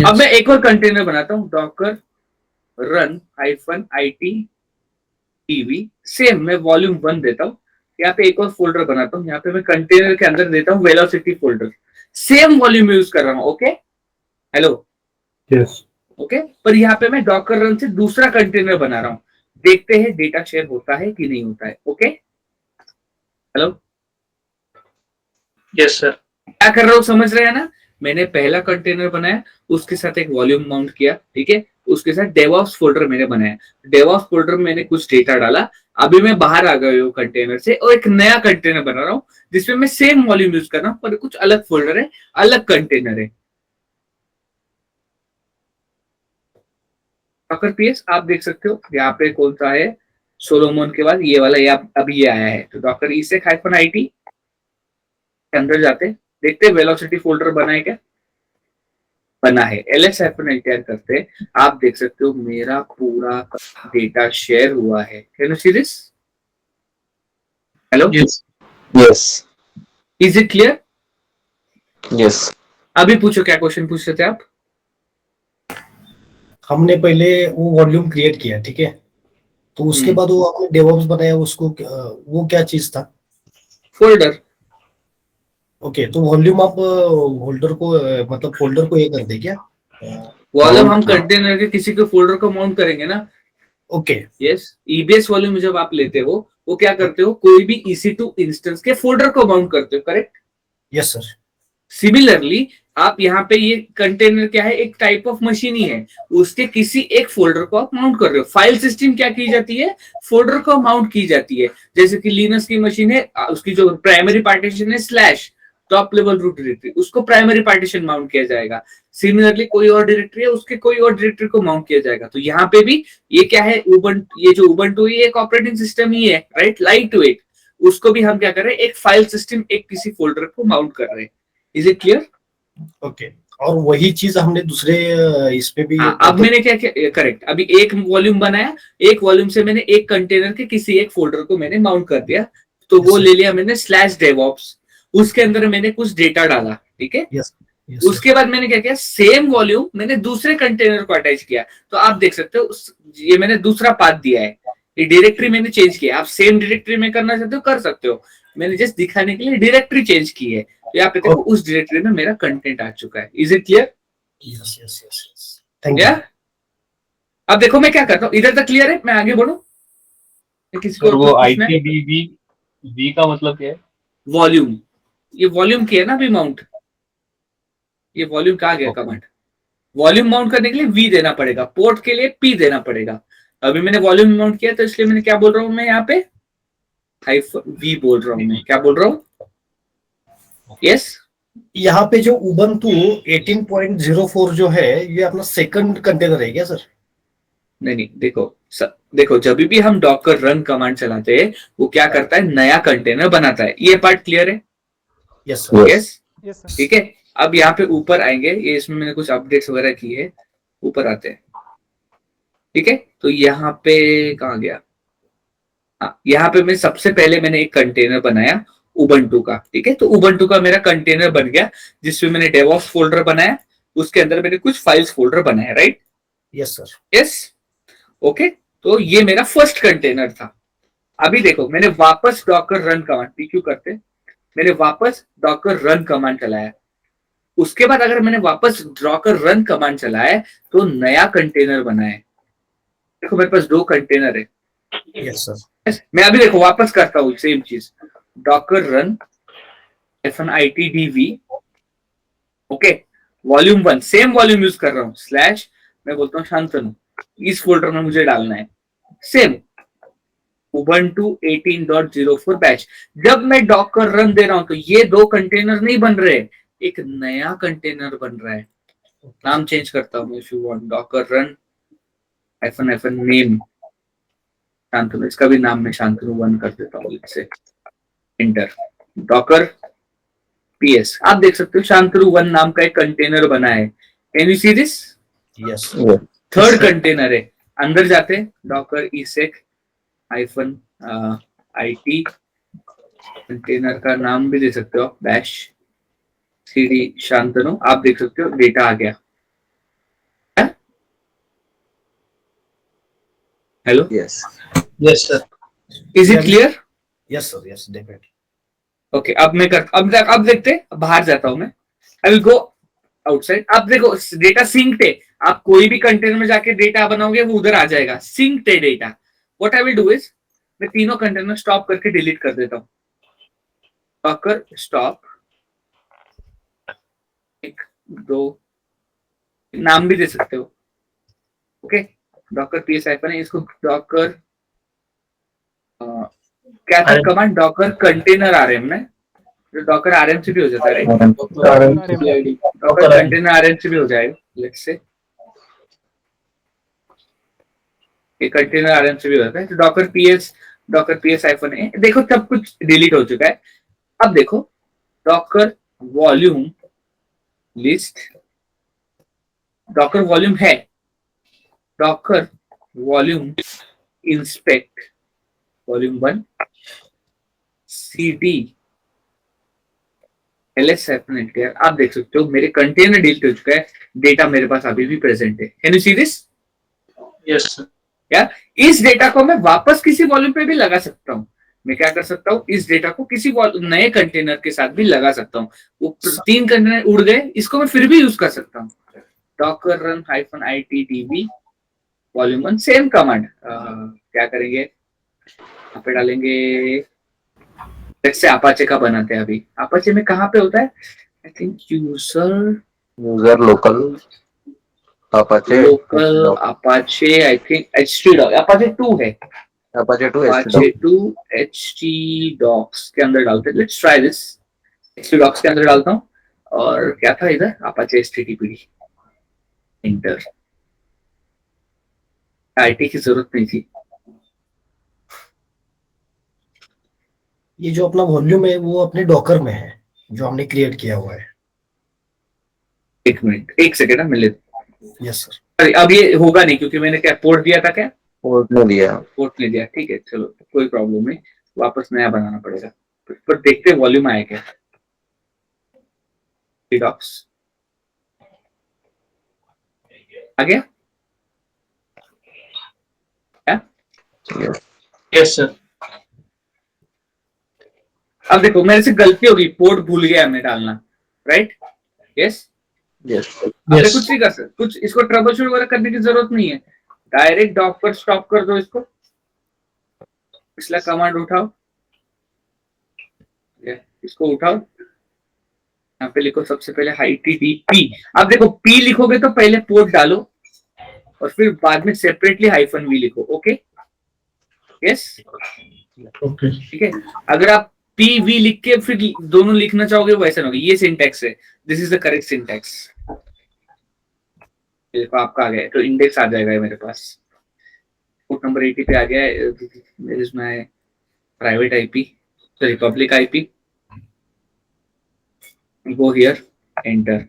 अब मैं एक और कंटेनर बनाता हूँ, Docker run -IT TV, same मैं वॉल्यूम 1 देता हूँ, यहाँ पे एक और फोल्डर बनाता हूँ, यहाँ पे मैं कंटेनर के अंदर देता हूँ velocity folder, same volume use कर रहा हूँ। ओके, हेलो, यस ओके, पर यहाँ पे मैं डॉकर रन से दूसरा कंटेनर बना रहा हूँ, देखते हैं डेटा शेयर होता है कि नहीं होता है। Okay, hello, Yes, sir. क्या कर रहा हूँ समझ रहे हैं ना? मैंने पहला कंटेनर बनाया, उसके साथ एक वॉल्यूम माउंट किया, ठीक है, उसके साथ डेवऑप्स फोल्डर मैंने बनाया, डेवऑप्स फोल्डर में मैंने कुछ डेटा डाला, अभी मैं बाहर आ गया हूँ कंटेनर से और एक नया कंटेनर बना रहा हूँ जिसमें मैं सेम वॉल्यूम यूज कर रहा हूँ पर कुछ अलग फोल्डर है, अलग कंटेनर है। डॉकर पीएस आप देख सकते हो यहाँ पे कौन सा है, सोलोमोन के बाद ये वाला, ये अभी ये आया है। तो डॉकर ईसेक हाइफन आईटी के अंदर जाते देखते वेलोसिटी फोल्डर बना है क्या, बना है। एलएस हाइफन एलटीआर करते आप देख सकते हो मेरा पूरा डेटा शेयर हुआ है। Can you see this? Hello, Yes. Yes. Is it clear? Yes. अभी पूछो क्या क्वेश्चन पूछ रहे थे आप? हमने पहले वो वॉल्यूम क्रिएट किया, ठीक है, तो उसके बाद वो आपने डेवऑप्स बनाया, उसको वो क्या चीज था? फोल्डर। ओके, तो वॉल्यूम आप होल्डर को मतलब फोल्डर को ये कर दे क्या? वॉल्यूम हम कंटेनर के किसी के फोल्डर को माउंट करेंगे ना। ओके, यस, ईबीएस वॉल्यूम जब आप लेते हो वो क्या करते हो, कोई भी EC2 इंस्टेंस के फोल्डर को माउंट करते हो, करेक्ट? Yes sir. सिमिलरली आप यहाँ पे ये कंटेनर क्या है, एक टाइप ऑफ मशीन ही है, उसके किसी एक फोल्डर को आप माउंट कर रहे हो। फाइल सिस्टम क्या की जाती है, फोल्डर को माउंट की जाती है। जैसे कि लिनक्स की मशीन है, उसकी जो प्राइमरी पार्टीशन है slash top level root directory, उसको प्राइमरी पार्टीशन माउंट किया जाएगा। सिमिलरली कोई और डायरेक्टरी है, उसके कोई और डायरेक्टरी को माउंट किया जाएगा। तो यहाँ पे भी ये क्या है, ये जो उबंटू ये एक ऑपरेटिंग सिस्टम ही है, राइट, लाइट वेट। उसको भी हम क्या कर रहे हैं, एक फाइल सिस्टम एक किसी फोल्डर को माउंट कर रहे हैं। Is it clear? ओके, और वही चीज हमने दूसरे इसमें भी हाँ, अब मैंने क्या किया, करेक्ट, अभी एक वॉल्यूम बनाया, एक वॉल्यूम से मैंने एक कंटेनर के किसी एक फोल्डर को मैंने माउंट कर दिया, तो वो ले लिया मैंने स्लैश डेवऑप्स, उसके अंदर मैंने कुछ डेटा डाला, ठीक है। यस, उसके बाद मैंने क्या किया, सेम वॉल्यूम मैंने दूसरे कंटेनर को अटैच किया। तो आप देख सकते हो ये मैंने दूसरा पाथ दिया है, ये डायरेक्टरी मैंने चेंज किया। आप सेम डायरेक्टरी में करना चाहते हो कर सकते हो, मैंने जस्ट दिखाने के लिए डायरेक्टरी चेंज की है। तो यहाँ पे देखो उस डायरेक्टरी में मेरा कंटेंट आ चुका है। Is it clear? Yes yes yes, thank you. अब देखो मैं क्या करता हूँ, इधर तक क्लियर है, मैं आगे बढ़ू? किसी सर वो को पूछना है? IPv का मतलब क्या है? वॉल्यूम, ये वॉल्यूम किया ना अभी माउंट, ये वॉल्यूम कहा गया Okay. कमांड। वॉल्यूम माउंट करने के लिए V देना पड़ेगा, पोर्ट के लिए P देना पड़ेगा। अभी मैंने वॉल्यूम माउंट किया तो इसलिए मैंने क्या बोल रहा हूँ मैं यहाँ पे -V बोल रहा हूँ। मैं क्या बोल रहा हूँ? यस, यहाँ पे जो उबंटू 18.04 जो है, ये अपना सेकंड कंटेनर है क्या सर? नहीं देखो जब भी हम डॉकर रन कमांड चलाते हैं वो क्या करता है, नया कंटेनर बनाता है। ये पार्ट क्लियर है? Yes sir. यस, ठीक है। अब यहाँ पे ऊपर आएंगे, ये इसमें मैंने कुछ अपडेट्स वगैरह की है, ऊपर आते हैं, ठीक है। तो यहाँ पे कहाँ गया, हाँ, यहाँ पे मैं सबसे पहले मैंने एक कंटेनर बनाया उबंटू का, ठीक है। तो उबंटू का मेरा कंटेनर बन गया जिसमें मैंने डेवऑप्स फोल्डर बनाया, उसके अंदर मैंने कुछ फाइल्स फोल्डर बनाया, right? Yes sir. Yes, okay. तो ये मेरा फर्स्ट कंटेनर था। अभी देखो मैंने वापस डॉकर रन कमांड, PQ करते, मैंने वापस डॉकर रन कमांड चलाया। उसके बाद अगर मैंने वापस डॉकर रन कमांड चलाया तो नया कंटेनर बनाया। देखो मेरे पास 2 कंटेनर है। Yes sir. मैं अभी देखो वापस करता हूँ सेम चीज, Docker run -itdv, okay, volume 1 same volume use कर रहा हूँ, स्लैश मैं बोलता हूँ शांतनु, इस फोल्डर में मुझे डालना है सेम उबंटू 18.04 बैच। जब मैं डॉकर रन दे रहा हूं तो ये 2 कंटेनर नहीं बन रहे, एक नया कंटेनर बन रहा है। नाम चेंज करता हूं, if you want Docker run -name Shantanu, इसका भी नाम मैं शांतनु 1 कर देता हूँ, इससे इंटर डॉकर PS। आप देख सकते हो शांतनु 1 नाम का एक कंटेनर बना है। Can you see this? Yes. Third container है, अंदर जाते डॉकर ईसेक -IT, कंटेनर का नाम भी दे सकते हो बैश CD शांतनु। आप देख सकते हो डेटा आ गया। Hello, Yes. Yes, sir. Is it clear? Yes sir, yes definitely. Okay, अब देखते, बाहर जाता हूं मैं, आई विल गो आउटसाइड। आप देखो डेटा सिंक्ड है, आप कोई भी कंटेनर में जाके डेटा बनाओगे वो उधर आ जाएगा, सिंक्ड है data. What I will do is मैं तीनों कंटेनर स्टॉप करके डिलीट कर देता हूँ। डॉकर स्टॉप, 1 2, नाम भी दे सकते हो, ओके, डॉकर पीएस हाइफन है, इसको डॉकर क्या था कमांड, डॉकर कंटेनर आरएम में, जो डॉकर आरएम से भी हो जाता है राइट, डॉकर कंटेनर आरएम से भी हो जाएगा, लेट्स से ये कंटेनर आरएम से भी हो जाता है। तो डॉकर पीएस हाइफन है, देखो सब कुछ डिलीट हो चुका है। अब देखो Docker volume list, Docker volume है, Docker volume inspect volume 1 cd ls hyphen आप देख सकते हो मेरे कंटेनर डिलीट हो चुका है, डेटा मेरे पास अभी भी प्रेजेंट है। Can you see this? Yes sir. या इस डेटा को मैं वापस किसी वॉल्यूम पे भी लगा सकता हूँ। मैं क्या कर सकता हूँ, इस डेटा को किसी नए कंटेनर के साथ भी लगा सकता हूँ। वो 3 कंटेनर उड़ गए, इसको मैं फिर भी यूज कर सकता हूँ। Docker run hyphen ITDB volume 1 same command, क्या करेंगे यहाँ पे डालेंगे, जैसे अपाचे का बनाते हैं। अभी अपाचे में कहाँ पे होता है, I think user local Apache I think htdocs, Apache 2 है, अपाचे 2 htdocs के अंदर डालते हैं। लेट्स ट्राई दिस, htdocs के अंदर डालता हूँ, और क्या था इधर, अपाचे httpd, इंटर। आईटी की जरूरत नहीं थी। ये जो अपना वॉल्यूम है वो अपने डॉकर में है जो हमने क्रिएट किया हुआ है। एक मिनट, एक सेकेंड ना, मिले। Yes sir. अरे अब ये होगा नहीं क्योंकि मैंने क्या पोर्ट दिया था, क्या पोर्ट ने दिया, पोर्ट ले दिया, ठीक है चलो कोई प्रॉब्लम नहीं, वापस नया बनाना पड़ेगा। पर देखते हैं वॉल्यूम आया क्या। डॉक्स आ गया क्या? Yes sir. अब देखो मेरे से गलती होगी, पोर्ट भूल गया मैं डालना, राइट? यस यस आपने कुछ नहीं कर सकते, कुछ इसको ट्रबल शूट वगैरह करने की जरूरत नहीं है, डायरेक्ट डॉक पर स्टॉप कर दो इसको, पिछला कमांड उठाओ, इसको उठाओ, यहाँ पे लिखो सबसे पहले ITDP। अब देखो P लिखोगे तो पहले पोर्ट डालो और फिर बाद में सेपरेटली हाइफन V लिखो। ओके यस ओके ठीक है। अगर आप PV लिख के फिर दोनों लिखना चाहोगे वो ऐसा नहीं होगा, ये सिंटैक्स है, this is the correct syntax. देखो आपका आ गया तो इंडेक्स आ जाएगा मेरे पास, पोर्ट नंबर 80 पे आ गया है, this is my private IP, sorry public IP, go here, enter,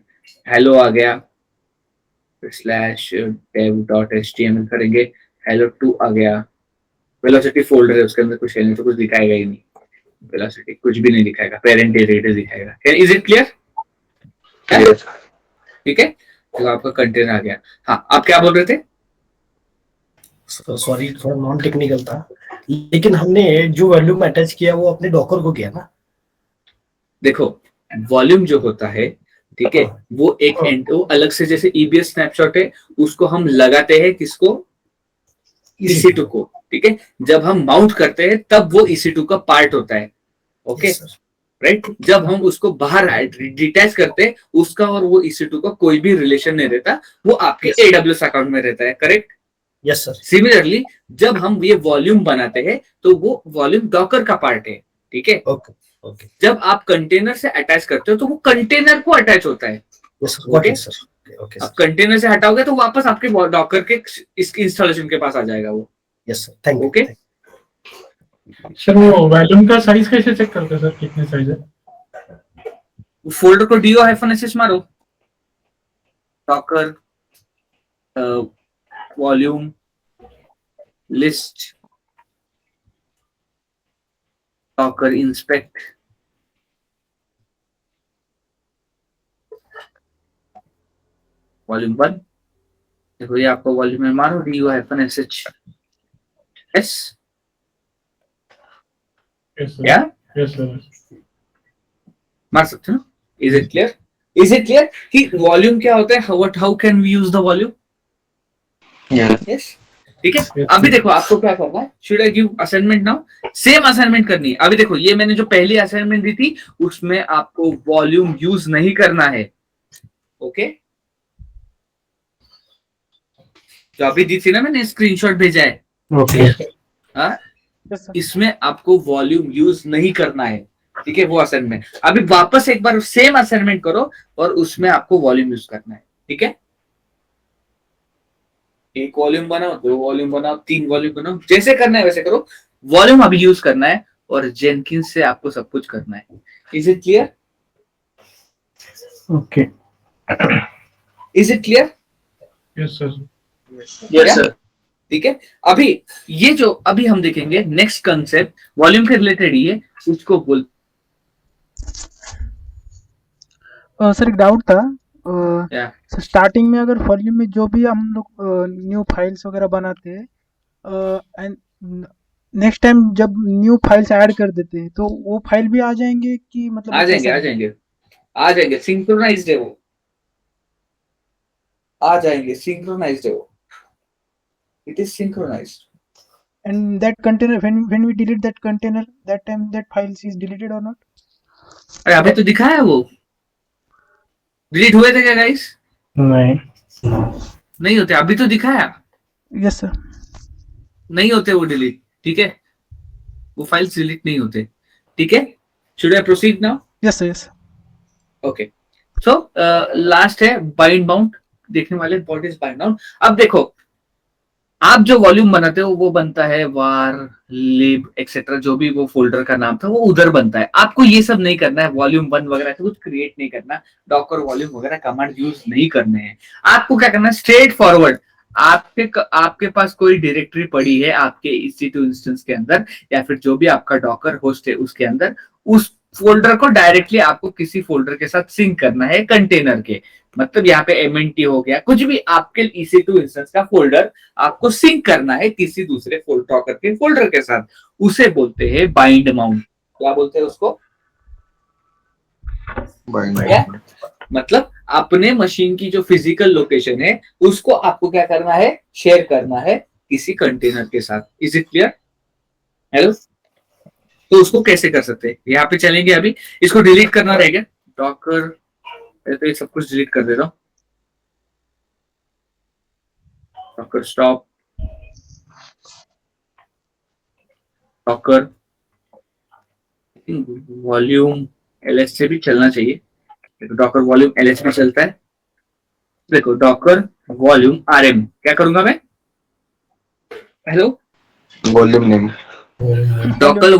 hello आ गया, /dev.html करेंगे, hello 2 आ गया, वेलोसिटी फोल्डर है उसके अंदर कुछ है नहीं तो कुछ दिखाएगा ही नहीं, वेलोसिटी कुछ भी नहीं दिखाएगा, पेरेंट एरिया दिखाएगा। Is it clear? ठीक है तो आपका कंटेनर आ गया। हाँ आप क्या बोल रहे थे? सॉरी थोड़ा नॉन टेक्निकल था, लेकिन हमने जो वॉल्यूम अटैच किया वो अपने डॉकर को किया ना। देखो वॉल्यूम जो होता है ठीक है वो एक वो अलग से, जैसे EBS स्नैपशॉट है उसको हम लगाते हैं किसको, EC2 को, ठीक है। जब हम माउंट करते हैं तब वो EC2 का पार्ट होता है, ओके राइट। जब हम उसको बाहर डिटैच करते हैं उसका और वो EC2 का कोई भी रिलेशन नहीं रहता, वो आपके AWS अकाउंट में रहता है, करेक्ट? Yes sir. सिमिलरली जब हम ये वॉल्यूम बनाते हैं तो वो वॉल्यूम डॉकर का पार्ट है, ठीक है। ओके जब आप कंटेनर से अटैच करते हो तो वो कंटेनर को अटैच होता है, ओके। आप कंटेनर से हटाओगे तो वापस आपके डॉकर के इस इंस्टॉलेशन के पास आ जाएगा वो। Yes sir, thank you. Okay sir वो वॉल्यूम का साइज कैसे चेक करते हैं सर, कितने साइज है? फोल्डर को do-sh मारो, Docker volume list Docker inspect, volume 1 देखो ये आपका वॉल्यूम में मारो do-sh यस या यस सर। मार सकते हो ना। Is it clear? Is it clear कि वॉल्यूम क्या होता है, how can we use the volume? Yes ठीक है। अभी देखो आपको क्या करना है, should I give assignment now? Same assignment करनी है। अभी देखो ये मैंने जो पहली असाइनमेंट दी थी उसमें आपको वॉल्यूम यूज नहीं करना है, ओके जो अभी दी थी ना, मैंने स्क्रीनशॉट भेजा है, ओके हाँ, Yes, sir. इसमें आपको वॉल्यूम यूज नहीं करना है, ठीक है, वो असाइनमेंट। अभी वापस एक बार सेम असाइनमेंट करो और उसमें आपको वॉल्यूम यूज करना है, ठीक है। एक वॉल्यूम बनाओ, 2 वॉल्यूम बनाओ, 3 वॉल्यूम बनाओ, जैसे करना है वैसे करो। वॉल्यूम अभी यूज करना है और जेनकिंस से आपको सब कुछ करना है। Is it clear? Okay is it clear? Yes sir Yes, sir. ठीक है। अभी ये जो अभी हम देखेंगे नेक्स्ट कंसेप्ट वॉल्यूम के रिलेटेड ही है, उसको बोल। सर एक डाउट था। Yeah. सर स्टार्टिंग में अगर वॉल्यूम में जो भी हम लोग न्यू फाइल्स वगैरह बनाते हैं एंड नेक्स्ट टाइम जब न्यू फाइल्स ऐड कर देते हैं तो वो फाइल भी आ जाएंगे कि मतलब आ जाएंगे, आ जाएंगे, आ जाएंगे, सिंक्रोनाइज्ड है वो, आ जाएंगे, सिंक्रोनाइज्ड है वो, it is synchronized. And that container when we delete that container that time that files is deleted और नॉट? अरे अभी तो दिखाया वो, डिलीट हुए थे क्या गाइस? नहीं नहीं होते, अभी तो दिखाया, यस सर। नहीं होते वो डिलीट, ठीक है, वो फाइल्स डिलीट नहीं होते, ठीक है। Should I proceed now? Yes sir yes. Okay, so last है बाइंड बाउंड देखने वाले। What is bind bound? अब देखो, आप जो वॉल्यूम बनाते हो वो बनता है वार लिब एक्सेट्रा, जो भी वो फोल्डर का नाम था वो उधर बनता है। आपको ये सब नहीं करना है, वॉल्यूम 1 वगैरह तो कुछ क्रिएट नहीं करना, डॉकर वॉल्यूम वगैरह कमांड यूज नहीं करने हैं। आपको क्या करना है, स्ट्रेट फॉरवर्ड, आपके पास कोई डायरेक्टरी पड़ी है आपके EC2 इंस्टेंस के अंदर, या फिर जो भी आपका डॉकर होस्ट है उसके अंदर, उस फोल्डर को डायरेक्टली आपको किसी फोल्डर के साथ सिंक करना है कंटेनर के। मतलब यहाँ पे MNT हो गया, कुछ भी आपके EC2 इंस्टेंस का फोल्डर आपको सिंक करना है किसी दूसरे डॉकर के फोल्डर के साथ, उसे बोलते हैं बाइंड माउंट। क्या बोलते हैं उसको? क्या? मतलब अपने मशीन की जो फिजिकल लोकेशन है उसको आपको क्या करना है, शेयर करना है किसी कंटेनर के साथ। Is it clear? हेलो, तो उसको कैसे कर सकते हैं, यहाँ पे चलेंगे। अभी इसको डिलीट करना रहेगा, डॉकर, तो ये सब कुछ डिलीट कर देता हूं, Docker stop, Docker volume LS से भी चलना चाहिए, डॉकर वॉल्यूम LS में चलता है। देखो डॉकर वॉल्यूम RM, क्या करूंगा मैं? Hello, volume name Docker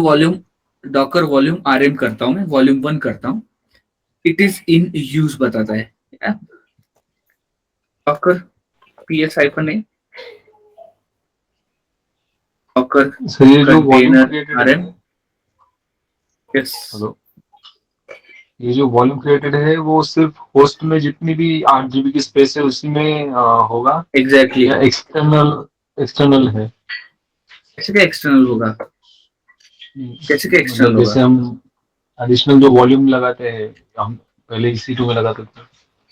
volume RM करता हूं मैं, वॉल्यूम 1 करता हूं, इट इज इन यूज बताता है। डॉकर PS-A डॉकर सर ये जो volume container RM, yes, hello, ये जो वॉल्यूम क्रिएटेड है वो सिर्फ होस्ट में जितनी भी 8 GB की स्पेस है उसी में होगा, एग्जैक्टली। या एक्सटर्नल है? कैसे क्या एक्सटर्नल होगा? कैसे क्या एक्सटर्नल मतलब जैसे होगा? हम एडिशनल जो वॉल्यूम लगाते हैं, हम पहले EC2 में लगाते थे,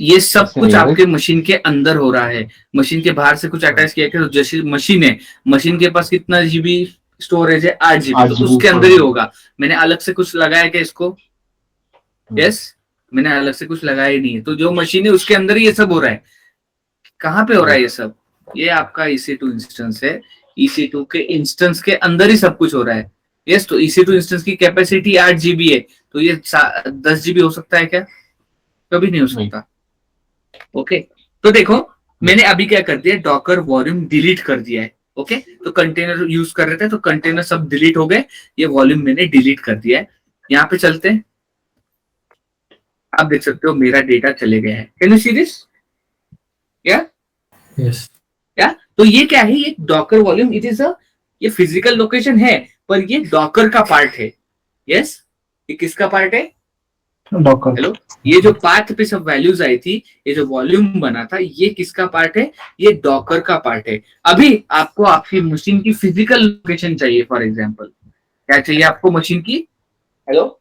ये सब ऐसे कुछ नहीं है? आपके मशीन के अंदर हो रहा है, मशीन के बाहर से कुछ अटैच किया तो जैसे मशीन है, मशीन के पास कितना GB स्टोरेज है? 8 GB, तो 8 GB उसके अंदर ही होगा। मैंने अलग से कुछ लगाया क्या इसको? यस, मैंने अलग से कुछ लगाया ही नहीं है, तो जो मशीन है उसके अंदर ही ये सब हो रहा है। कहाँ पे हो रहा है ये सब? ये आपका EC2 इंस्टेंस है, EC2 के इंस्टेंस के अंदर ही सब कुछ हो रहा है। यस, तो EC2 इंस्टेंस की कैपेसिटी 8 GB है, तो ये 10 GB हो सकता है क्या? कभी नहीं हो सकता। ओके, तो देखो मैंने अभी क्या कर दिया, डॉकर वॉल्यूम डिलीट कर दिया है। ओके, तो कंटेनर यूज कर रहे थे तो कंटेनर सब डिलीट हो गए, ये वॉल्यूम मैंने डिलीट कर दिया है। यहाँ पे चलते हैं, आप देख सकते हो मेरा डेटा चले गया है। Can you see this? या यस क्या? तो ये क्या है, ये Docker volume, it is a, ये फिजिकल लोकेशन है पर ये डॉकर का पार्ट है। यस, ये किसका पार्ट है? डॉकर। हेलो, ये जो पाथ पे सब वैल्यूज आई थी, ये जो वॉल्यूम बना था, ये किसका पार्ट है? ये डॉकर का पार्ट है। अभी आपको आपकी मशीन की फिजिकल लोकेशन चाहिए। फॉर एग्जांपल क्या चाहिए आपको मशीन की? Hello,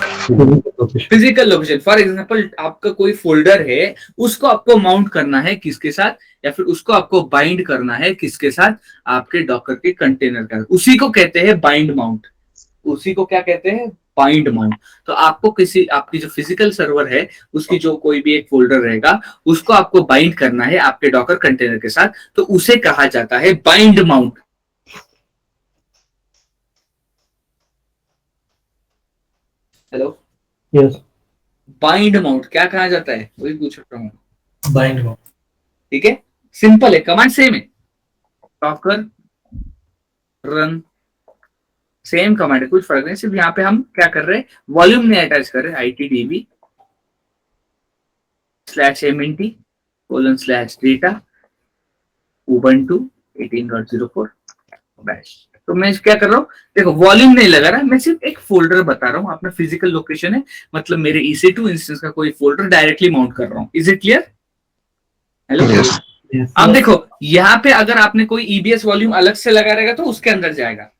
physical location. For example आपका कोई फोल्डर है, उसको आपको माउंट करना है किसके साथ, या फिर उसको आपको बाइंड करना है किसके साथ? आपके डॉकर के कंटेनर का। उसी को कहते हैं बाइंड माउंट, उसी को क्या कहते हैं? Bind mount. तो आपको किसी आपकी जो फिजिकल सर्वर है उसकी जो कोई भी एक फोल्डर रहेगा उसको आपको बाइंड करना है आपके डॉकर कंटेनर के साथ, तो उसे कहा जाता है bind mount. Hello, yes, bind mount क्या कहा जाता है वही पूछ रहा हूँ। Bind mount. ठीक है, सिंपल है, कमांड सेम है, डॉकर रन सेम कमांड है, कुछ फर्क नहीं, सिर्फ यहाँ पे हम क्या कर रहे हैं वॉल्यूम नहीं अटैच कर रहे, ITDB /mnt:/data ubuntu 18.04 बैश। तो मैं क्या कर रहा हूँ, देखो वॉल्यूम नहीं लगा रहा, मैं सिर्फ एक फोल्डर बता रहा हूँ, अपना फिजिकल लोकेशन है, मतलब मेरे EC2 इंस्टेंस का कोई फोल्डर डायरेक्टली माउंट कर रहा हूँ। Is it clear? हेलो, अब देखो यहाँ पे अगर आपने कोई EBS वॉल्यूम अलग से लगा रहेगा तो उसके अंदर जाएगा।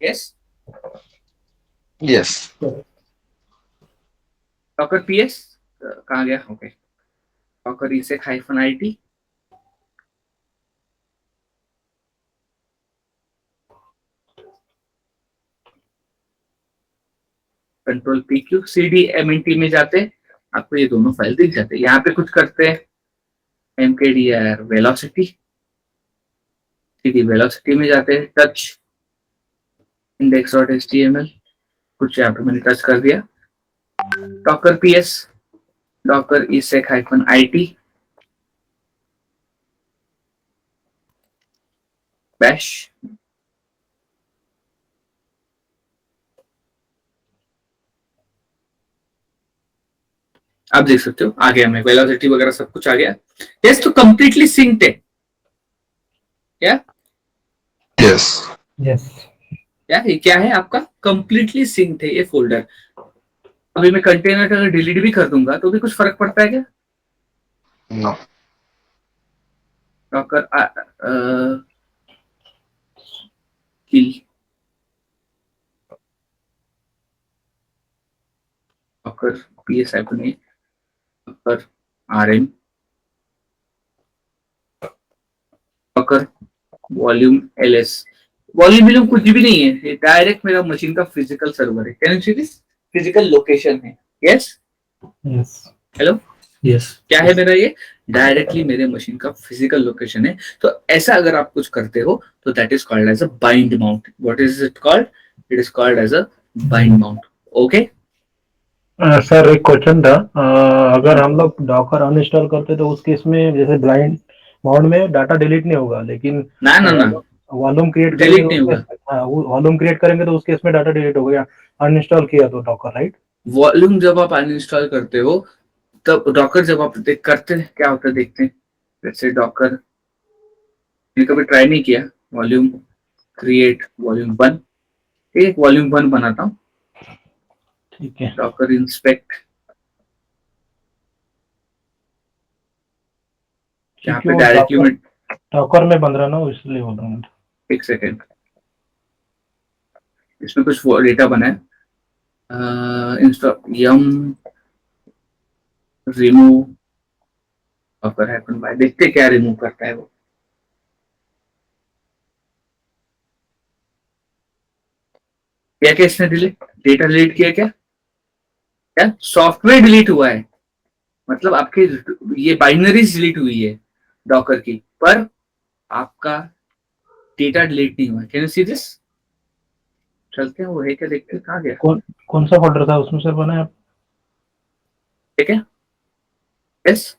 यस यस डॉकर PS कहाँ गया? Okay, Docker -IT control PQ CDMNT में जाते आपको ये दोनों फाइल दिख जाते हैं। यहाँ पे कुछ करते हैं mkdir वेलोसिटी, CD वेलोसिटी में जाते हैं, टच index.html, कुछ यहाँ पे मैंने टच कर दिया, Docker PS Docker -IT bash, आप देख सकते हो आ गया, मैं वेलोसिटी वगैरह सब कुछ आ गया। यस, तो कंप्लीटली सिंक्ड है क्या? यस यस, ये क्या है आपका? कंप्लीटली सिंक्ड है ये फोल्डर। अभी मैं कंटेनर अगर डिलीट भी कर दूंगा तो भी कुछ फर्क पड़ता है क्या? नो डॉकर किल डॉकर PS नहीं, Docker RM Docker volume LS, volume कुछ भी नहीं है, ये डायरेक्ट मेरा मशीन का फिजिकल सर्वर है। Can you see this? Physical location है। यस यस, हेलो, यस, क्या है मेरा? ये डायरेक्टली मेरे मशीन का फिजिकल लोकेशन है। तो ऐसा अगर आप कुछ करते हो तो that is called as a bind mount. What is it called? It is called as a bind mount. Okay sir एक क्वेश्चन था, अगर हम लोग डॉकर अनइंस्टॉल करते तो उस केस में जैसे ब्लाइंड माउंट में डाटा डिलीट नहीं होगा, लेकिन ना ना ना, वॉल्यूम क्रिएट डिलीट नहीं होगा। वॉल्यूम क्रिएट करेंगे तो उस केस में डाटा डिलीट होगा, या अनइंस्टॉल किया तो डॉकर, राइट? वॉल्यूम जब आप अनइंस्टॉल करते हो तब डॉकर जब आप करते हैं क्या होता है देखते हैं। जैसे डॉकर मैंने कभी ट्राई नहीं किया, वॉल्यूम क्रिएट वॉल्यूम 1, एक वॉल्यूम 1 बनाता हूँ, ठीक है, डॉकर इंस्पेक्ट, यहाँ पे डायरेक्टली मैं डॉकर में बन रहा ना इसलिए बोल रहा हूँ। एक सेकेंड, इसमें कुछ डेटा बना है, इंस्टॉल यम रिमूव डॉकर हैपन बाय, देखते क्या रिमूव करता है वो। क्या क्या इसने डिलीट, डेटा डिलीट किया क्या? क्या सॉफ्टवेयर डिलीट हुआ है, मतलब आपके ये बाइनरीज डिलीट हुई है डॉकर की, पर आपका डेटा डिलीट नहीं हुआ। Can you see this? चलते हैं वो है क्या, देखते हैं कहाँ गया। कौन सा फोल्डर था उसमें सर बनाया? ठीक है, यस,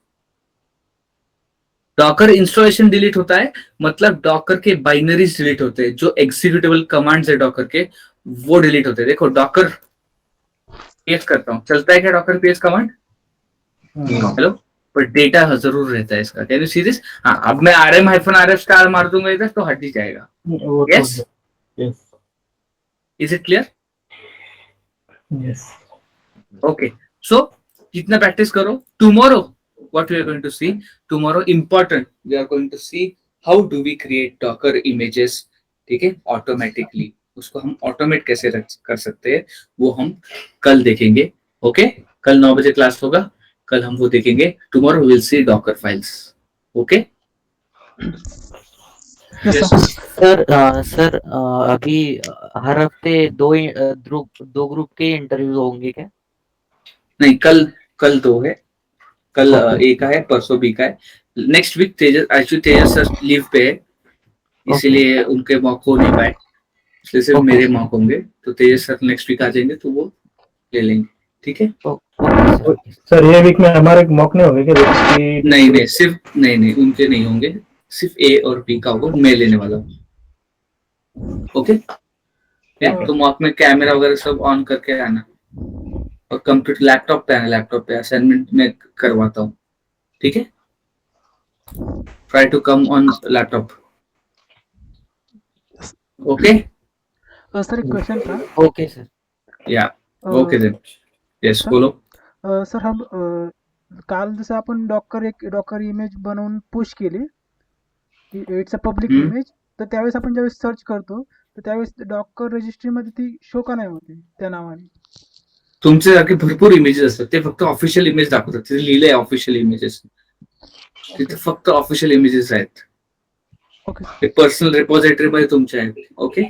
डॉकर इंस्टॉलेशन डिलीट होता है, मतलब डॉकर के बाइनरीज डिलीट होते हैं, जो एग्जीक्यूटेबल कमांड्स है डॉकर के वो डिलीट होते हैं। देखो डॉकर PS करता हूँ, चलता है क्या डॉकर PS कमांड? हेलो, पर डेटा जरूर रहता है इसका। Can you see this? हाँ, अब मैं RM-RF मार दूंगा इधर तो हट ही जाएगा। Yes, is it clear? Yes, okay, so जितना प्रैक्टिस करो, tomorrow what we are going to see, tomorrow important we are going to see how do we create docker images, ठीक है, ऑटोमेटिकली उसको हम ऑटोमेट कैसे कर सकते हैं वो हम कल देखेंगे। ओके, कल 9 बजे क्लास होगा, कल हम वो देखेंगे। Tomorrow will see Docker files. Okay, Yes, Yes, sir. Sir अभी हर हफ्ते दो ग्रुप के इंटरव्यू होंगे क्या? नहीं, कल 2 है, कल Okay. A का है, परसों B का है। नेक्स्ट वीक तेजस सर लीव पे है, इसीलिए उनके मॉक हो नहीं पाए, इसलिए सिर्फ Okay. मेरे मॉक होंगे। तो तेजस सर नेक्स्ट वीक आ जाएंगे तो वो ले लेंगे, ठीक है। ओके सर ये वीक में हमारे मॉक नहीं होंगे क्या? इसकी- नहीं सिर्फ नहीं उनके नहीं होंगे, सिर्फ A और B का होगा, मैं लेने वाला हूँ। ओके, तो मॉक में कैमरा वगैरह सब ऑन करके आना, और कंप्यूटर लैपटॉप पे असाइनमेंट में करवाता हूँ, ठीक है। Try to come on laptop, okay. Sir एक क्वेश्चन था। Okay sir. या ओके देन, यस सर? बोलो। सर हम काल जसं आपण डॉकर इमेज बनवून पुश केली, इट्स अ पब्लिक इमेज, तर त्यावेळेस आपण ज्यावेळेस सर्च करतो तर त्यावेळेस डॉकर रजिस्ट्रीमध्ये ती शो का नाही होते त्या नावाने? तुमच्यासारखे भरपूर इमेजेस असतात, ते फक्त ऑफिशियल इमेज दाखवतात, तिथे लिहिलंय ऑफिशियल इमेजेस, तिथे फक्त ऑफिशियल इमेजेस आहेत, ओके ते पर्सनल रिपॉझिटरी मध्ये तुमचे आहेत, ओके।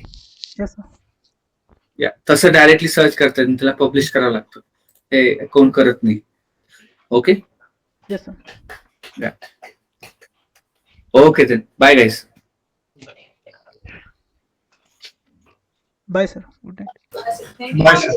Yes sir. या तसं डायरेक्टली सर्च करतात, त्याला पब्लिश करावं लागतं, ते कोण करत नाही, okay. Yes sir. Okay then, bye guys. Bye sir. Good night. Bye, sir.